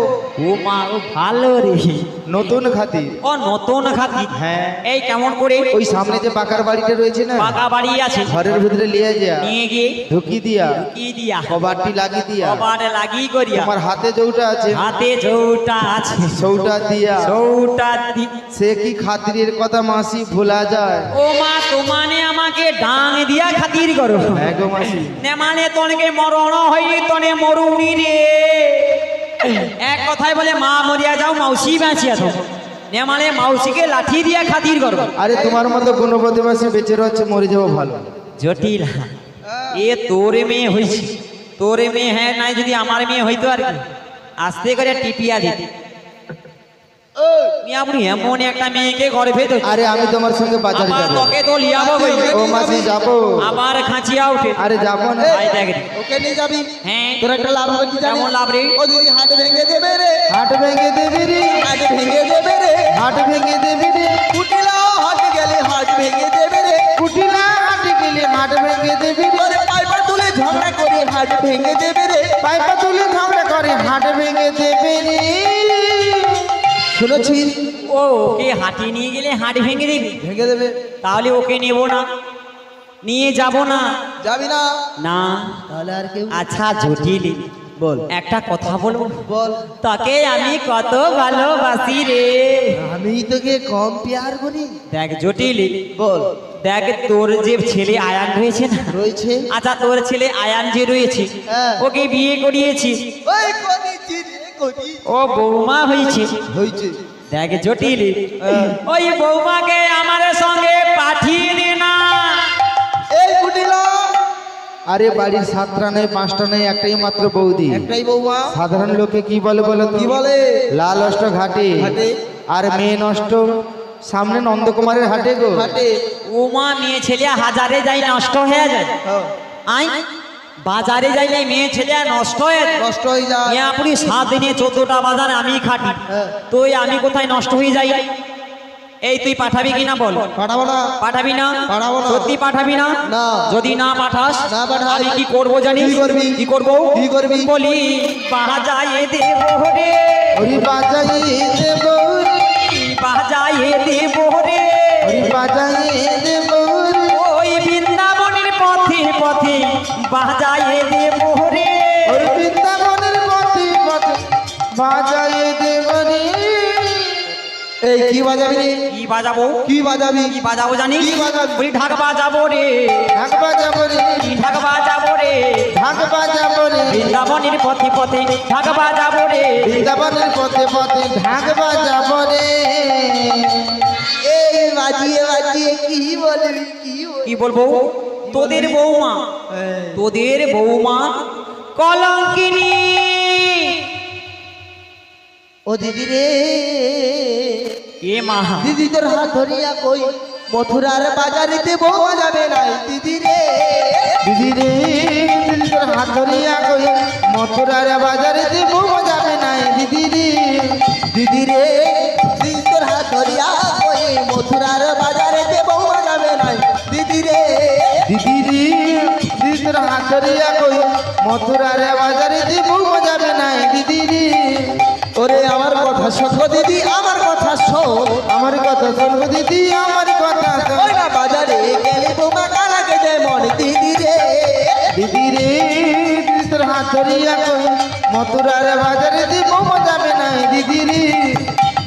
ও মা, ও ভালো রে। নতুন খাতির। ও নতুন খাতির? হ্যাঁ। এই কেমন করে? ওই সামনে যে পাকার বাড়িটা রয়েছে না, পাকা বাড়ি আছে, ঘরের ভিতরে নিয়ে যা, নিয়ে গিয়ে ঢুকি দিয়া কি দিয়া কবাটটি লাগিয়ে দিয়া কবাটে লাগিয়ে করিয়া তোমার হাতে যৌটা আছে হাতে যৌটা আছে সৌটা দিয়া যৌটা সে কি খাতিরের কথা মাসি ভোলা যায়? ও মা, তোমানে আমাকে ডাং দিয়া খাতির করো? হ্যাঁ গো মাসি। নে মানে তনকে মরণ হই তনে মরুনি রে। এক কথায় বলে মা মরিয়া যাও, মাউসি বাঁচিয়া থাকো। নে মানে মাউসিকে লাঠি দিয়া খাতির করো? আরে তোমার মতো গুণবতী মাসি বেঁচে রয়েছে, মরে যাবো ভালো। জটিল, এ তোরে মেয়ে হয়েছে, তোরে মেয়ে হ্যাঁ নাই যদি আমার মেয়ে হইতো আর কি আস্তে করে টিপিয়া দিতে। আপনি এমন একটা মেয়েকে ঘরে ভেতর, আরে আমি তোমার সঙ্গে বাজারে আবার যাবো। তোকে তো লিয়াবো কই? ও মাসি যাবো। আবার খাঁচিয়া উঠে। আরে যাবো না। ভাই দেখ রে। ওকে নিয়ে যাবি, হ্যাঁ, তোর একটা লাভ হবে কি জানিস? কেমন লাভ রে? ও দিদি হাট ভেঙে দেবে রে, হাট ভেঙে দেবে রে, হাট ভেঙে দেবে রে, হাট ভেঙে দেবে রে, কুটিলা হাট গেলে হাট ভেঙে দেবে রে, কুটিলা হাট গেলে হাট ভেঙে দেবে রে, তোরে পাইপা তুলে ঝগড়া করে হাট ভেঙে দেবে রে। পাইপা তুলে ঝগড়া করে হাট ভেঙে দেবে রে। শুনেছিস? ও ওকে হাঁটি নিয়ে গেলে হাঁটি ভেঙে দিবি? ভেঙে দেবে। তাহলে ওকে নেব না, নিয়ে যাব না। যাবি না? না। তাহলে আর কেউ? আচ্ছা জটিল, বল। একটা কথা বলবো? বল। তাকে আমি কত ভালোবাসি রে। আমি তোকে কম প্যার করি? দেখ জটিল, বল। দেখ তোর যে ছেলে আয়ান রয়েছে না, রয়েছে। আচ্ছা তোর ছেলে আয়ান যে রয়েছে, হ্যাঁ। ওকে বিয়ে করিয়েছি, ওই করিছি রে, করিছি। ও বৌমা হয়েছে। হয়েছে। দেখ জটিল, হ্যাঁ। ওই বৌমাকে আমার সঙ্গে পাঠিয়ে দে না। এই কুটিলা, আরে বাড়ির 7টা নেই 5টা নেই, একটাই মাত্র বৌদি। একটাই বৌমা। সাধারণ লোকে কি বলে বলো তো? কি বলে? লাল অষ্ট ঘাটে, ঘাটে। আর মেয়ে নষ্ট সামনে নন্দকুমারের হাটে গো। হাটে। ওমা, মেয়ে ছেলে হাজারে যাই নষ্ট হয়ে যায়। হ্যাঁ, আই বাজারে যাইলে মেয়ে ছেলে নষ্ট হয়ে যায়। নষ্ট হয়ে যায়। ইয়া পুরি 7 দিনে 14টা বাজার আমি খাটি, হ্যাঁ। তুই আমি কোথায় নষ্ট হয়ে যাই? এই তুই পাঠাবি কিনা বল? পাঠাবো না। পাঠাবি না? পাঠাবো না। সত্যি পাঠাবি না? না। যদি না পাঠাস না পাঠাই। আমি কি করবো জানিস? কি করবি? কি করবো? কি করবি? বলি বাজায়ে দেব রে, ওরে বাজাই দেব রে, বাজায়ে দেব রে, ওরে বাজাই দেব রে, ওই বৃন্দাবনের পথে পথে বাজায়ে দেব রে। ওরে বৃন্দাবনের পথে পথে বাজাই দেব রে। এই কি বাজাবি রে? কি বাজাবো? কি বাজাবি? কি বাজাবো জানিস? কি বাজাবি? বলি ঢাক বাজাবো রে, ঢাক বাজাবো রে, ঢাক বাজাবো রে, ঢাক বাজাবো রে, বৃন্দাবনের পথে পথে ঢাক বাজাবো রে। বৃন্দাবনের পথে পথে ঢাক বাজাবো রে। এই বাজিয়ে বাজিয়ে কি বলবি? কি বলবি? কি বলবো? তোদের বৌমা, তোদের বৌমা কলঙ্কিনী। ও দিদি রে, এ মা, দিদি তোর হাত ধরিয়া কই মথুরার বাজারিতে বউ যাবে না দিদি রে। দিদি রে, দিদি তোর হাত ধরিয়া কই মথুরার বাজারে দেবো যাবে নাই দিদি রে। দিদি রে, দিদি তোর হাত ধরিয়া কই মথুরার বাজারিতে বউ যাবে না দিদি রে। দিদি রে, দিদি তোর হাত ধরিয়া কই মথুরার বাজারে দেবো যাবে নাই দিদি রে। ওরে আমার কথা শোনো দিদি, আমার কথা শোন। আমার কথা শুনবো দিদি, আমার কথা শোন। ওই না বাজারে গেলে বৌমা কালাকে যেমন দিদি রে। দিদি রে, দিদি তোর হাত ধরিয়া কই মথুরার বাজারে দেবো যাবে নাই দিদি রে।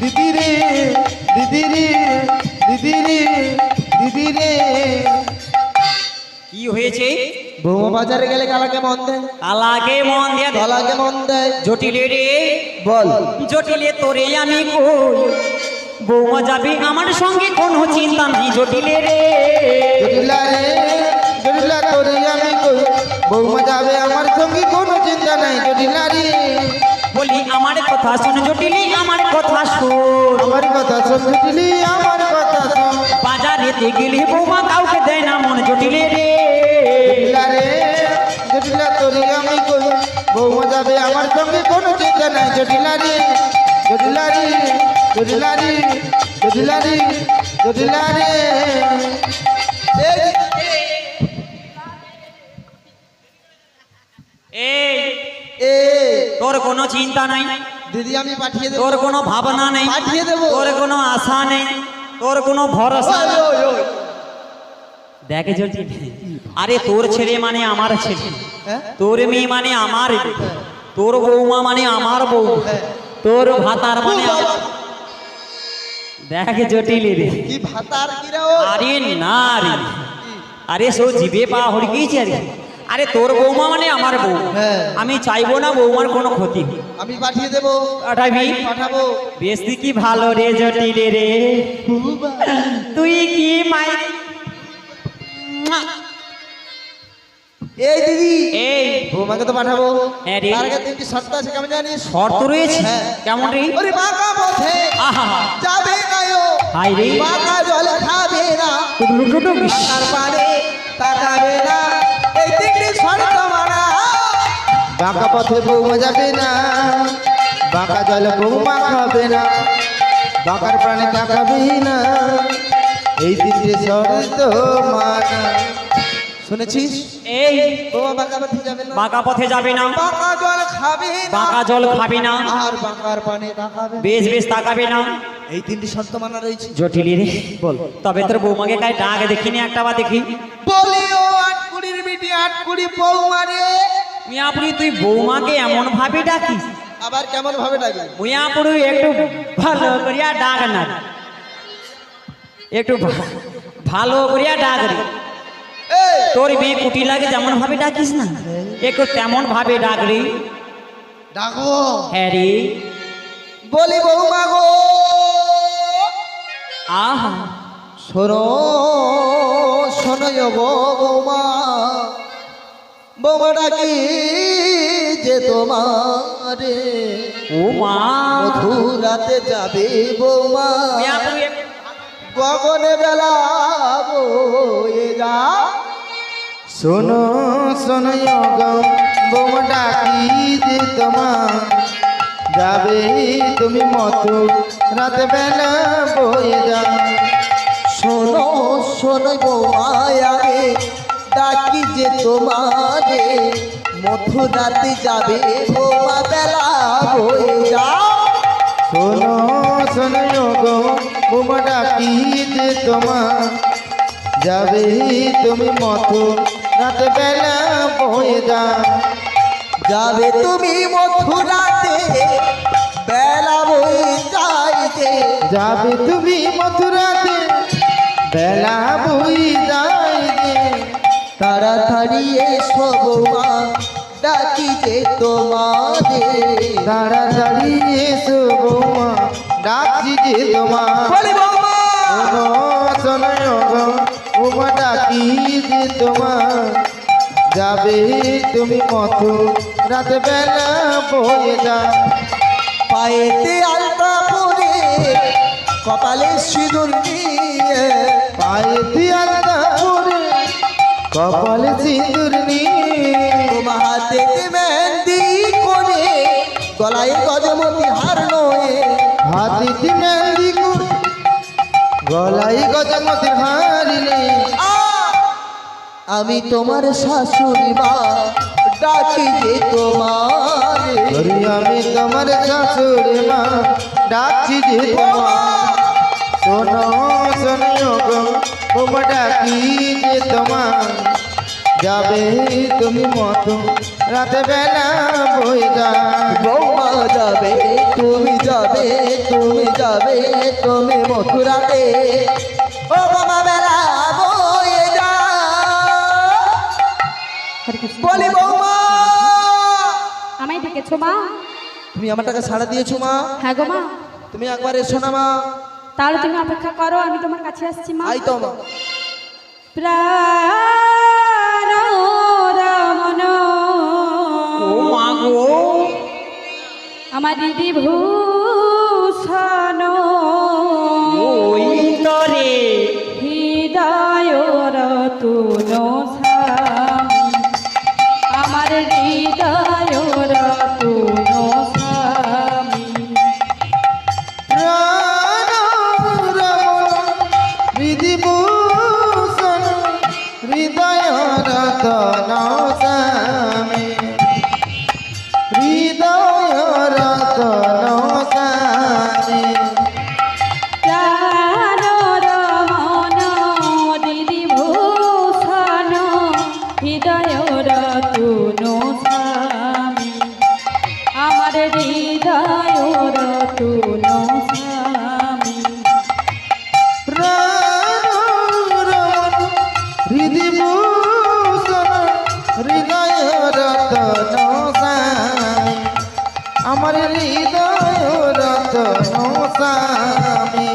দিদি রে, দিদি রে, দিদি রে, দিদি রে। কি হয়েছে? বৌমা বাজারে গেলে কালাকে মন দেয়, কালাকে মন দিয়ে দে। কালাকে মন দেয়। জটিলে রে, বল। জটিলে তোরে আমি কই বৌমা যাবে আমার সঙ্গে কোনো চিন্তা নাই। জটিলে রে, জটিলা রে, জটিলা তোরে আমি কই বৌমা যাবে আমার সঙ্গে কোনো চিন্তা নাই জটিলা রে। বলি আমার কথা শোন জটিলি, আমার কথা শোন। আমার কথা শোন জটিলি, আমার কথা শোন। বাজারেতে গেলে বৌমা কাউকে দেয় না মন। জটিলে রে, জটিলা রে, জটিলা তোরে আমি কই বৌমা যাবে আমার সঙ্গে কোনো চিন্তা নাই জটিলা রে। জটিলা রে, জটিলা রে, জটিলা রে, জটিলা রে এই এই তোর কোনো চিন্তা নাই, দিদি আমি পাঠিয়ে দেবো তোর কোনো ভাবনা নেই, পাঠিয়ে দেবো। তোর কোনো আশা নেই, তোর কোনো ভরসা নেই। দেখে যদি আরে তোর ছেলে মানে আমার ছেলে, হ্যাঁ? তোর মেয়ে মানে আমার মেয়ে, তোর বৌমা মানে আমার বউ, তোর ভাতার মানে আমার। দেখ জটিল রে, কি ভাতার কি রে ও? আরে না রে, আরে সো জিভে পা হড়কিয়েছে রে। আরে তোর বৌমা মানে আমার বউ, হ্যাঁ। আমি চাইবো না বৌমার কোনো ক্ষতি হোক। আমি পাঠিয়ে দেবো পাঠাবি? পাঠাবো বেশ কি ভালো রে জটিল রে, তুই কি মাই। এই দিদি এই বৌমাকে তো পাঠাবো হ্যাঁ রে। তার আগে তিনটি শর্ত আছে কেমন জানিস? শর্ত রয়েছে? হ্যাঁ। কেমন রে? ওরে বাঁকা পথে আহা যাবে না ও, হাই রে, বাঁকা জল খাবে না, বাঁকার পানে তাকাবে না, এই তিনটি শর্ত মানা। বাঁকা পথে বৌমা যাবে না, বাঁকা জলে বৌমা খাবে না, বাঁকার প্রাণে তাকাবে না, এই তিনটে শর্ত মানা। শুনেছিস? এই বৌমা বাঁকা পথে যাবে না, বাঁকা পথে যাবে না, বাঁকা জল খাবে না, বাঁকা জল খাবে না, আর বাঁকার পানে তাকাবে না। বেশ বেশ তাকাবে না। এই তিনটি শর্ত মানা রয়েছে। জটিল রে বল, তবে তোর বৌমাকে কাই ডাক দেখিনি একটা বা দেখি। বলি ও আটকুড়ির বিটি আটকুড়ি বৌমা রে। মিয়াপুরি তুই বৌমাকে এমন ভাবে ডাকিস? আবার কেমন ভাবে ডাকে? মিয়াপুরি একটু ভালো করিয়া ডাক না, একটু ভালো করিয়া ডাক রে। এই তোর মেয়ে কুটি লাগে যেমন ভাবে ডাকিস না, একটু তেমন ভাবে ডাক রে। ডাকো। হ্যাঁ রে। বলি বৌমা গো আহা শোনো শোনো গো বৌমা, বৌমা ডাকি যে তোমারে ও মা, মধুরাতে যাবে বৌমা, মিয়াপুরি একটু গগনে বেলা বয়ে যা। শোনো শোনো গো বৌমা ডাকি যে তোমার যাবে তুমি মতো রাত বেলা বয়ে যা। শোনো শোনো বৌমা আগে ডাকি যে তোমারে মধুরাতে যাবে বৌমা বেলা বয়ে যা। শোনো শোনো গো বৌমা ডাকি যে তোমার যাবে তুমি মতো রাত বেলা বয়ে যা। যাবে তুমি মথুরাতে বেলা বয়ে যাইতে, যাবে তুমি মথুরাতে বেলা বই যায় যে। তাড়াতাড়ি এসো বৌমা ডাকি যে তোমারে। তাড়াতাড়ি এসো বৌমা ডাকছি যে তোমার। বলি বৌমা শোনো শোনো গো বৌমা ডাকি যে তোমার যাবে তুমি মতো রাত বেলা বয়ে যা। পায়েতে আলতা পরে কপালে সিঁদুর নিয়ে, পায়ে দিয়ালদা পরে কপালে সিঁদুর নিয়ে, তোমার হাতে মেহেন্দি করে গলায় গজমতি হার নয়ে। হাতিতে মেহেন্দি করে গলায় গজমতি হারিলে। আমি তোমার শাশুড়ি মা ডাকি যে তোমারে। ওরে আমি তোমার শাশুড়ি মা ডাকছি যে তোমার। শোনো শোনো গো বৌমা ডাকি যে তোমার যাবে তুমি মতো রাত বেলা বয়ে যা। বৌমা যাবে তুমি যাবে তুমি যাবে তুমি মথুরাতে, ও বাবা বেলা বয়ে যা। বলি বৌমা আমায় ডেকেছো মা? তুমি আমার টাকা ছাড়া দিয়েছো মা, হ্যাঁ গো মা। তুমি একবার এসো না মা। তাহলে তুমি অপেক্ষা করো, আমি তোমার কাছে আসছি মা। আই তো মা। প্রাণ রমণ ও মা গো, আমার দিদি ভূষণ ওই তরে হৃদয় রতুন স্বামী, আমার হৃদয় রতুন স্বামী। প্রাণ রমণ রতন স্বামী হৃদয় রতন স্বামী প্রাণর মন দিদি ভূষণ হৃদয়র তুনো স্বামী আমার হৃদয়র তুনো স্বামী হৃদিভূষণ হৃদয় রতন স্বামী আমার হৃদয় রতন স্বামী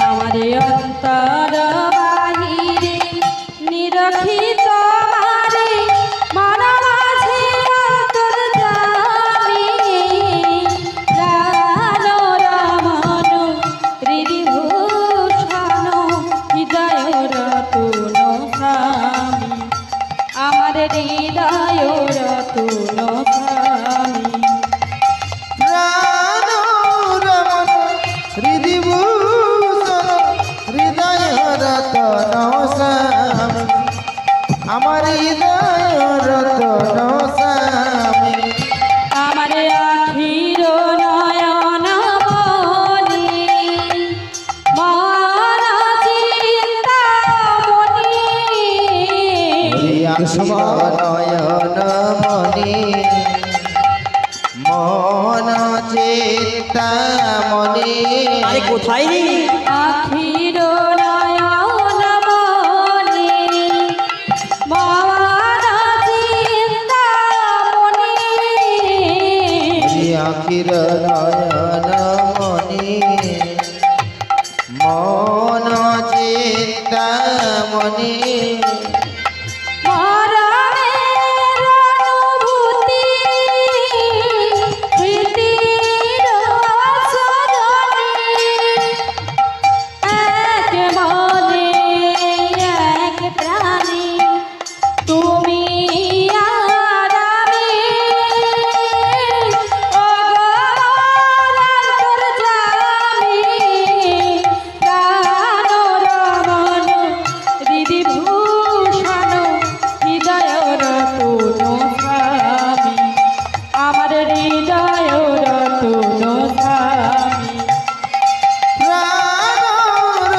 আমার অন্তর বাহিরে নিরখিত মারে মন মাঝে অন্তর্যামী প্রাণর মন হৃদিভূষণ হৃদয়র তুনো স্বামী আমার হৃদয়র তুনো স্বামী প্রাণরমণ হৃদিভূষণ হৃদয় রতন স্বামী আমার হৃদয় রতন স্বামী আমার আখির নয়ন মনি মন চিন্তামণি নয়ন মণি মন চিন্তামণি আরে কোথায় রে? আখির নয়ন মনি মন চিন্তামণি আখির নয়ন মণি মন চিন্তামণি মরণের অনুভূতি স্মৃতির সজনী এক মনে এক প্রাণী তুমি আর আমি অন্তর্যামী প্রাণর মন হৃদিভূষণ হৃদয়র তুনো স্বামী আমার হৃদয়র তুনো স্বামী প্রাণরমণ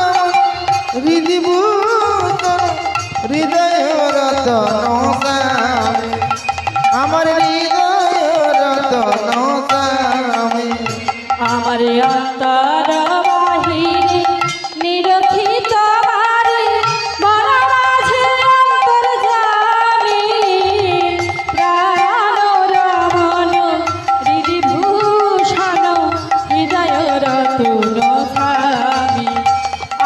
হৃদিভূষণ হৃদয় রতন স্বামী আমার হৃদয় রতন স্বামী আমার অন্তর বাহিরে নিরখিত মারে মন মাঝে অন্তর্যামী প্রাণর মন হৃদিভূষণ হৃদয়র তুনো স্বামী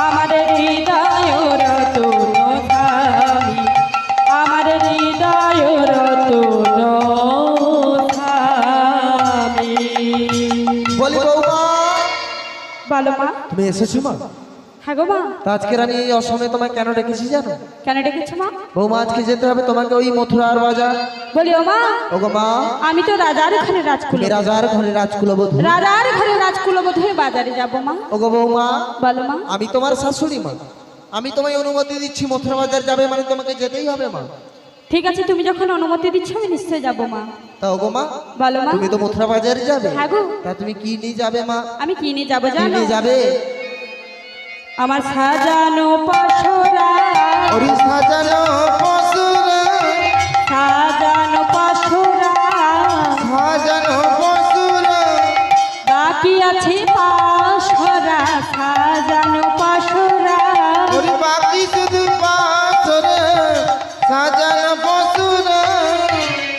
আমার হৃদয়র তুনো স্বামী আমার হৃদয়র তুনো স্বামী বলি বৌমা বলো মা তুমি এসেছো মা? হ্যাঁ গো মা তা আজকের আমি এই অসময়ে তোমায় কেন ডেকেছি জানো? কেন ডেকেছো মা বৌমা আজকে যেতে হবে তোমাকে ওই মথুরার বাজার। বলি ও মা ওগো মা, আমি তো রাজার ঘরে রাজকুল তুমি রাজার ঘরে রাজকুলবধূ। রাজার ঘরে রাজকুলবধূ হয়ে বাজারে যাব মা ওগো বৌমা, বলো মা আমি তোমার শাশুড়ি মা, আমি তোমায় অনুমতি দিচ্ছি মথুরা বাজার যাবে মানে তোমাকে যেতেই হবে মা। ঠিক আছে তুমি যখন অনুমতি দিচ্ছ আমি নিশ্চয়ই যাব মা তা ওগো মা, বলো মা তুমি তো মথুরা বাজারে যাবে, হ্যাঁ গো তা তুমি কি নিয়ে যাবে মা? আমি কি নিয়ে যাবো কি জানো নিয়ে যাবে? আমার সাজানো পাশরা ওরি সাজানো পশুরা সাজানো পাশরা সাজানো পশুরা বাকি আছে পাশরা সাজানো পাশরা ওরি বাকি শুধু পাথরে সাজানো পশুরা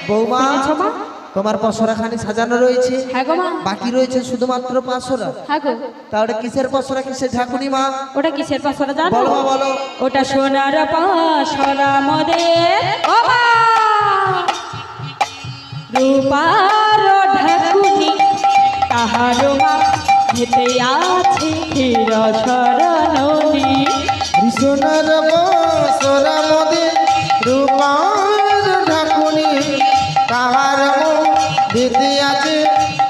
বৌমা, শুনেছো মা? তোমার পসরা খানি সাজানো রয়েছে, হ্যাঁ গো মা বাকি রয়েছে শুধুমাত্র পাঁচশোরা। হ্যাঁ গো তাহলে কিসের পসরা, কিসের ঝাঁকুনি মা? ওটা কিসের পাশরা জানো বলো মা, বলো। ওটা সোনার পাশরা মোদের ও মা রূপার ঢাকুনি তাহার মা হেতে আছে ক্ষীর শরণী সোনার বসরা মদে রূপার ঢাকুনি তাহার দিতে আছে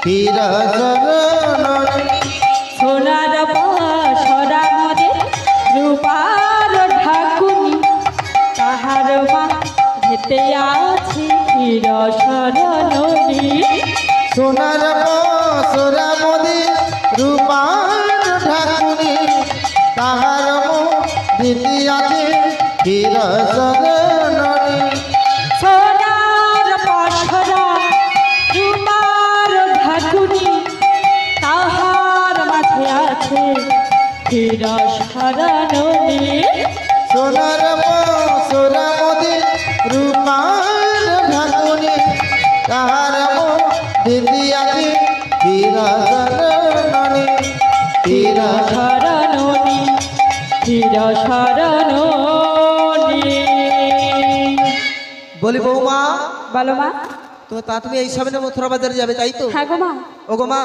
পীর শরণ সোনার পাশরা মোদের রূপার ঢাকুনি তাহার মা মাঝেতে আছে ক্ষীর সরণী সোনার সোরা মোদি রূপার ঠাকুরি তাহার দিদি আছে ক্ষীর সরণী সোনার পসরা রূপার ঢাকুনি তাহার মাঝে আছে ক্ষীর সরণী সোনার সোরা মোদি রূপার ঠাকুরি তাহার দিদি আছে ক্ষীর সরণী ক্ষীর শরণী চির শরণী। বলি বৌমা, বলো মা। তো তা তুমি এই সামনে মথুরা বাজারে যাবে তাই তো? হ্যাঁ গো মা। ও গো মা,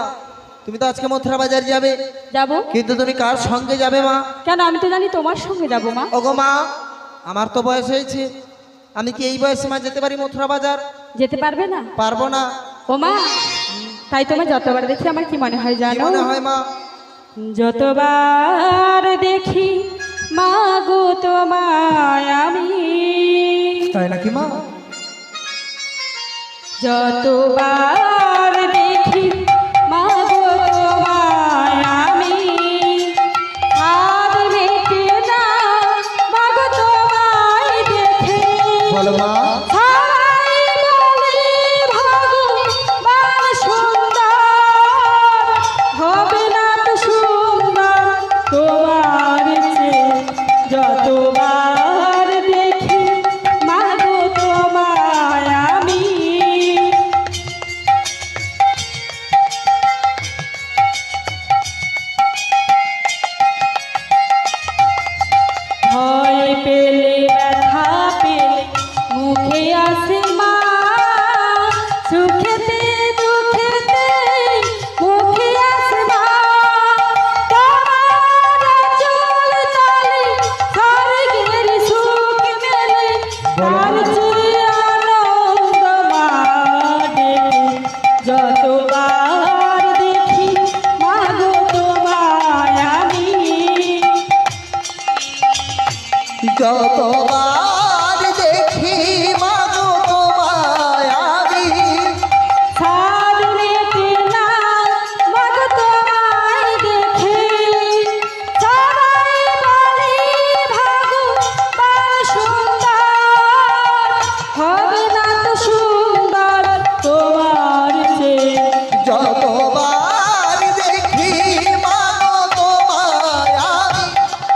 তুমি তো আজকে মথুরা বাজারে যাবে, যাবো। কিন্তু তুমি কার সঙ্গে যাবে মা? কেন, আমি তো জানি তোমার সঙ্গে যাবো মা। ও গো মা, আমার তো বয়স হয়েছে, আমি কি এই বয়সে মা যেতে পারি মথুরা বাজার? যেতে পারবে না? পারবো না। ও মা, তাই তোমার যতবার দেখি আমার কি মনে হয় কি জানো? মনে হয় মা? যতবার দেখি মা গো তোমায় আমি, তাই নাকি মা? যতবার দেখি মা গো তোমায় আমি, আর মেটে না মা গো তোমায় দেখে। বলো মা। সবাই বলে ভগবান সুন্দর, হবে না তো সুন্দর তোমার চেয়ে। যতবার দেখি মা গো তোমায় আমি, ভয় পেলে ব্যথা পেলে মুখে আসে মা, সুখেতে দুঃখেতে মুখে আসে মা। তোমার চুল তলে স্বর্গের সুখ মেলে, তার চেয়ে আনন্দ মা দেবে। যতবার দেখি মা গো তোমায় আমি, যতবার দেখি মা গো তোমায় আমি, ছাড়লেতে না মা গো তোমায় দেখে। সবাই বলে ভগবান সুন্দর, হবে না তো সুন্দর তোমার চেয়ে। যতবার দেখি মা গো তোমায় আমি,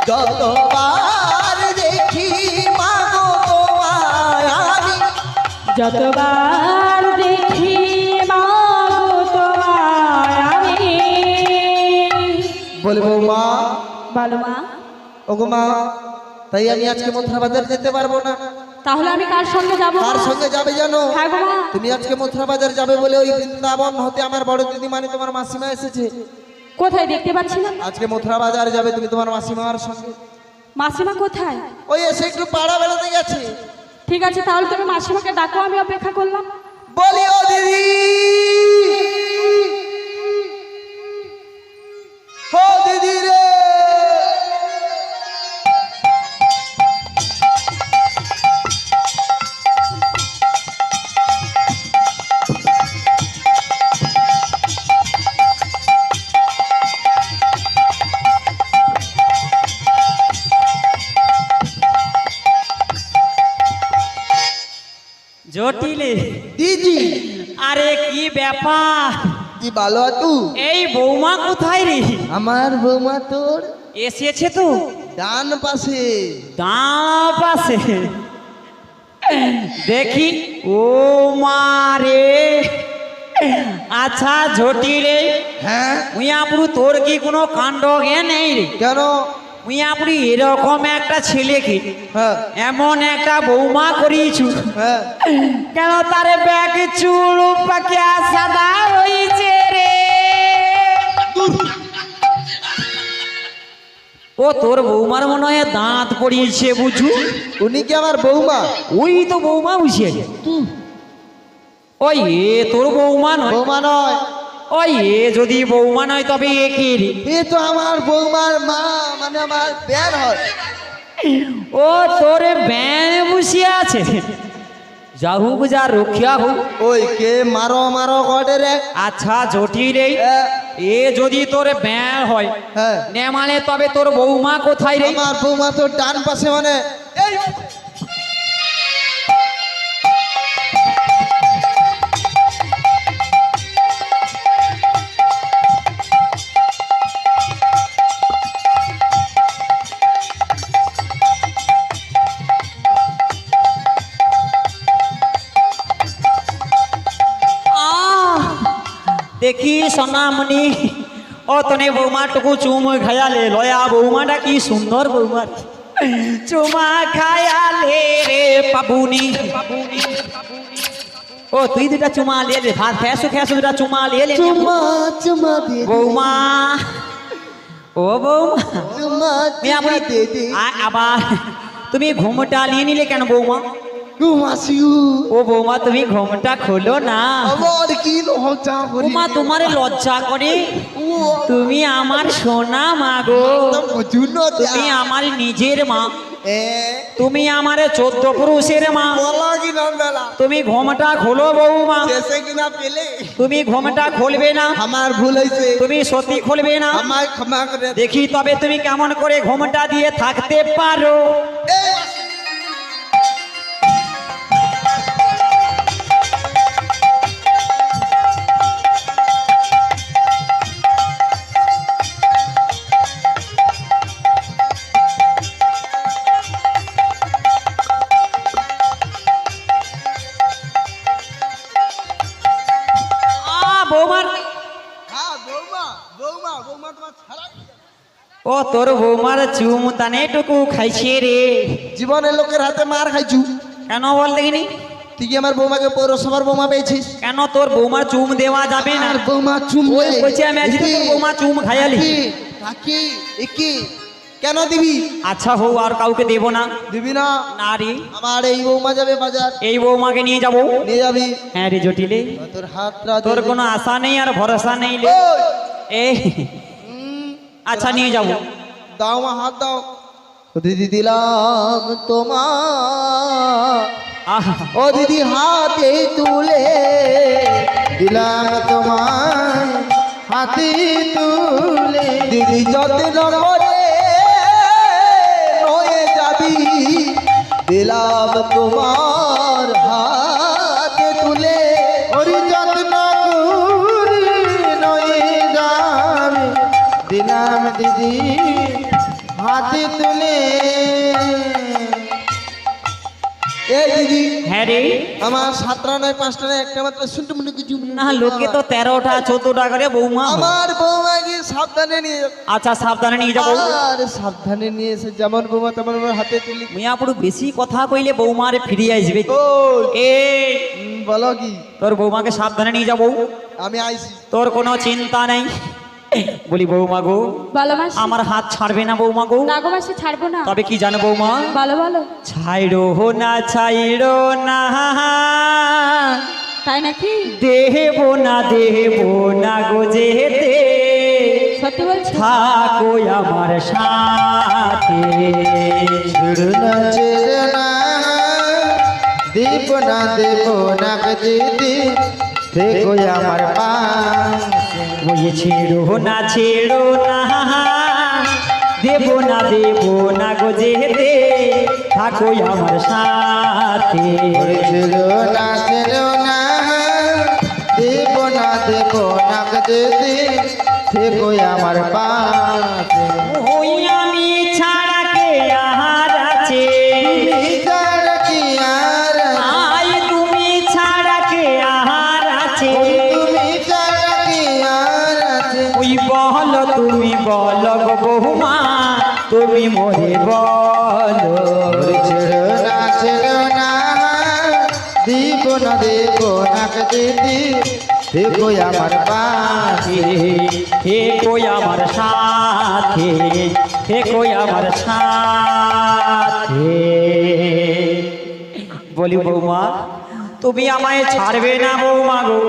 যতবার দেখি মা গো তোমায় আমি। যতবার দেখি মা গো তোমায় আমি। বলবো মা। বলো মা। ও গো মা, তাই আমি আজকে মথুরা বাজার যেতে পারবো না। তাহলে আমি কার সঙ্গে যাবো? কার সঙ্গে যাবে জানো? হ্যাঁ গো মা। তুমি আজকে মথুরা বাজার যাবে বলে ওই বৃন্দাবন হতে আমার বড় দিদি মানে তোমার মাসিমা এসেছে। কোথায় দেখতে পাচ্ছি না? আজকে মথুরা বাজার যাবে তুমি তোমার মাসিমার সঙ্গে। মাসিমা কোথায়? ওই এসে একটু পাড়া বেড়াতে গেছে। ঠিক আছে, তাহলে তুমি মাসিমাকে ডাকো, আমি অপেক্ষা করলাম। বলি ও দিদি, ও দিদি রে, জটিলে দিদি আরে কি ব্যাপার, কি ভালো আতু? এই বৌমা কোথায় রে? আমার বৌমা তোর এসেছে তো ডান পাশে। ডান পাশে, দেখি ও মা রে। আচ্ছা জটিলে, হ্যাঁ উইয়াপুরু তোর কি কোনো কাণ্ড জ্ঞান নেই রে? কেন? উইয়াপুরু এরকম একটা ছেলেকে হ্যাঁ এমন একটা বৌমা করিয়েছু, হ্যাঁ কেন তার ব্যাগ চুল পাকিয়া সাদা হয়েছে রে। ও তোর বৌমার মনে হয় দাঁত পড়িয়েছে বুঝু। উনি কি আমার বৌমা? ওই তো বৌমা বুঝিয়ে, ওই এ তোর বৌমা নয়। বৌমা নয়, ওই এ যদি বৌমা নয় তবে এ কে রে? এ তো আমার বৌমার মা, মানে আমার বের হয়। ও তোর ব্যান বসিয়ে আছে। যা হুক যা রক্ষা হোক। ওই কে মারো মারো করে রে? আচ্ছা জটিল এই এ যদি তোর ব্যাঁ হয় হ্যাঁ, নে মানে তবে তোর বৌমা কোথায় রে? আমার বৌমা তো ডান পাশে মানে এই দেখি সোনামণি ও তনে বৌমাটুকু চুম খায়ালে লয়া বৌমাটা কি সুন্দর বৌমা চুমা খায়ালে রে পাবুনি। ও তুই দুটা চুমা লিয়ে লে ভাত খেসু খেসু দুটা চুমা লিয়ে লে চুমা চুমা দিয়ে বৌমা। ও বৌমা চুমা মিয়া বলি দে দে আবার তুমি ঘুমটা নিয়ে নিলে কেন বৌমা? ঘুমাসিউ ও বৌমা তুমি ঘুমটা খোলো না। আমার কি লজ্জা করি বৌমা তোমারে লজ্জা করে? তুমি আমার সোনা মা গো, তুমি আমার নিজের মা, তুমি আমার 14 পুরুষের মা। বলা কি না বেলা তুমি ঘুমটা খোলো বৌমা। শেষে কিনা পেলে তুমি ঘুমটা খুলবে না? আমার ভুল হয়েছে, তুমি সত্যি খুলবে না? আমায় ক্ষমা করে দে। দেখি তবে তুমি কেমন করে ঘুমটা দিয়ে থাকতে পারো। বৌমার হ্যাঁ বৌমা বৌমা বৌমা তোমার ছাড়া ও তোর বৌমার চুম তানেটুকু খাইছে রে। জীবনের লোকের হাতে মার খাইছু, কেন বল দেখিনি? তুই কি আমার বৌমাকে পৌরসভার বৌমা পেয়েছিস? কেন তোর বৌমার চুম দেওয়া যাবে না? আর বৌমা চুম ওই বলছে আমি আজকে তোর বৌমা চুম খাইয়ালি। কাকি একি কেন দিবি? আচ্ছা হো আর কাউকে দেব না। দিবি না? না রে, আমার এই বৌমা যাবে বাজার, এই বৌমাকে নিয়ে যাবো। নিয়ে যাবি? হ্যাঁ রে জটিলে, তোর হাতটা তোর কোনো আশা নেই আর ভরসা নেই লে। এই আচ্ছা নিয়ে যাবো। দাও মা হাত দাও। ও দিদি দিলাম তোমার, আহা, ও দিদি হাতে তুলে দিলাম তোমার, হাতে তুলে দিদি যত্ন করে নয়ে যাবি, দিলাম তোমার হাতে তুলে, ওরে যত্ন করে নয়ে যাবি, দিলাম দিদি হাতে তুলে। এই দিদি হ্যাঁ রে, আমার 7টা নয় 5টা নয় একটা মাত্র শুনতে মনে কিছু না লোকে তো 13টা 14টা করে বৌমা। আমার বৌমাকে সাবধানে নিয়ে যাও। আচ্ছা সাবধানে নিয়ে যাবো। আর সাবধানে নিয়ে এসে যেমন বৌমা তেমন আমার হাতে তুলি। মিয়াপুর বেশি কথা কইলে বৌমারে ফিরিয়ে আসবে। ও এই বলো কি? তোর বৌমাকে সাবধানে নিয়ে যাবো, আমি আইছি। তোর কোনো চিন্তা নেই। বলি বৌমা গো, বলো মাসি। আমার হাত ছাড়বে না বৌমা গো? না গো মাসি, ছাড়বো না। তবে কি জানো বৌমা? বলো বলো। ছাইড়ো না ছাইড়ো না, তাই নাকি? দেব না গো যেতে, সত্যি বলছি? থাকো আমার সাথে। ছেড়ে না দেব না দিদি, দেখো আমার পাশে। ওই ছেড়ো না দেব না গো যেতে, থাকো আমার সাথে। ওরে ছেড়ো না দেব না দিদি, দেখো আমার পাশে। ওই আমি ছাড়া কে আর আছে, বিচার কি আর আই তুমি ছাড়া কে আর আছে। তুমি ছাড়া কি আর আছে? ওই বলো তুমি বলো গো বৌমা, তুমি মোরে বলো। ওরে ছেড়ো না দিব না দিদি, দেখো আমার পাশে। হে কই আমার সাথে, হে কই আমার সাথে। বলি বৌমা তুমি আমায় ছাড়বে না বৌমা গো?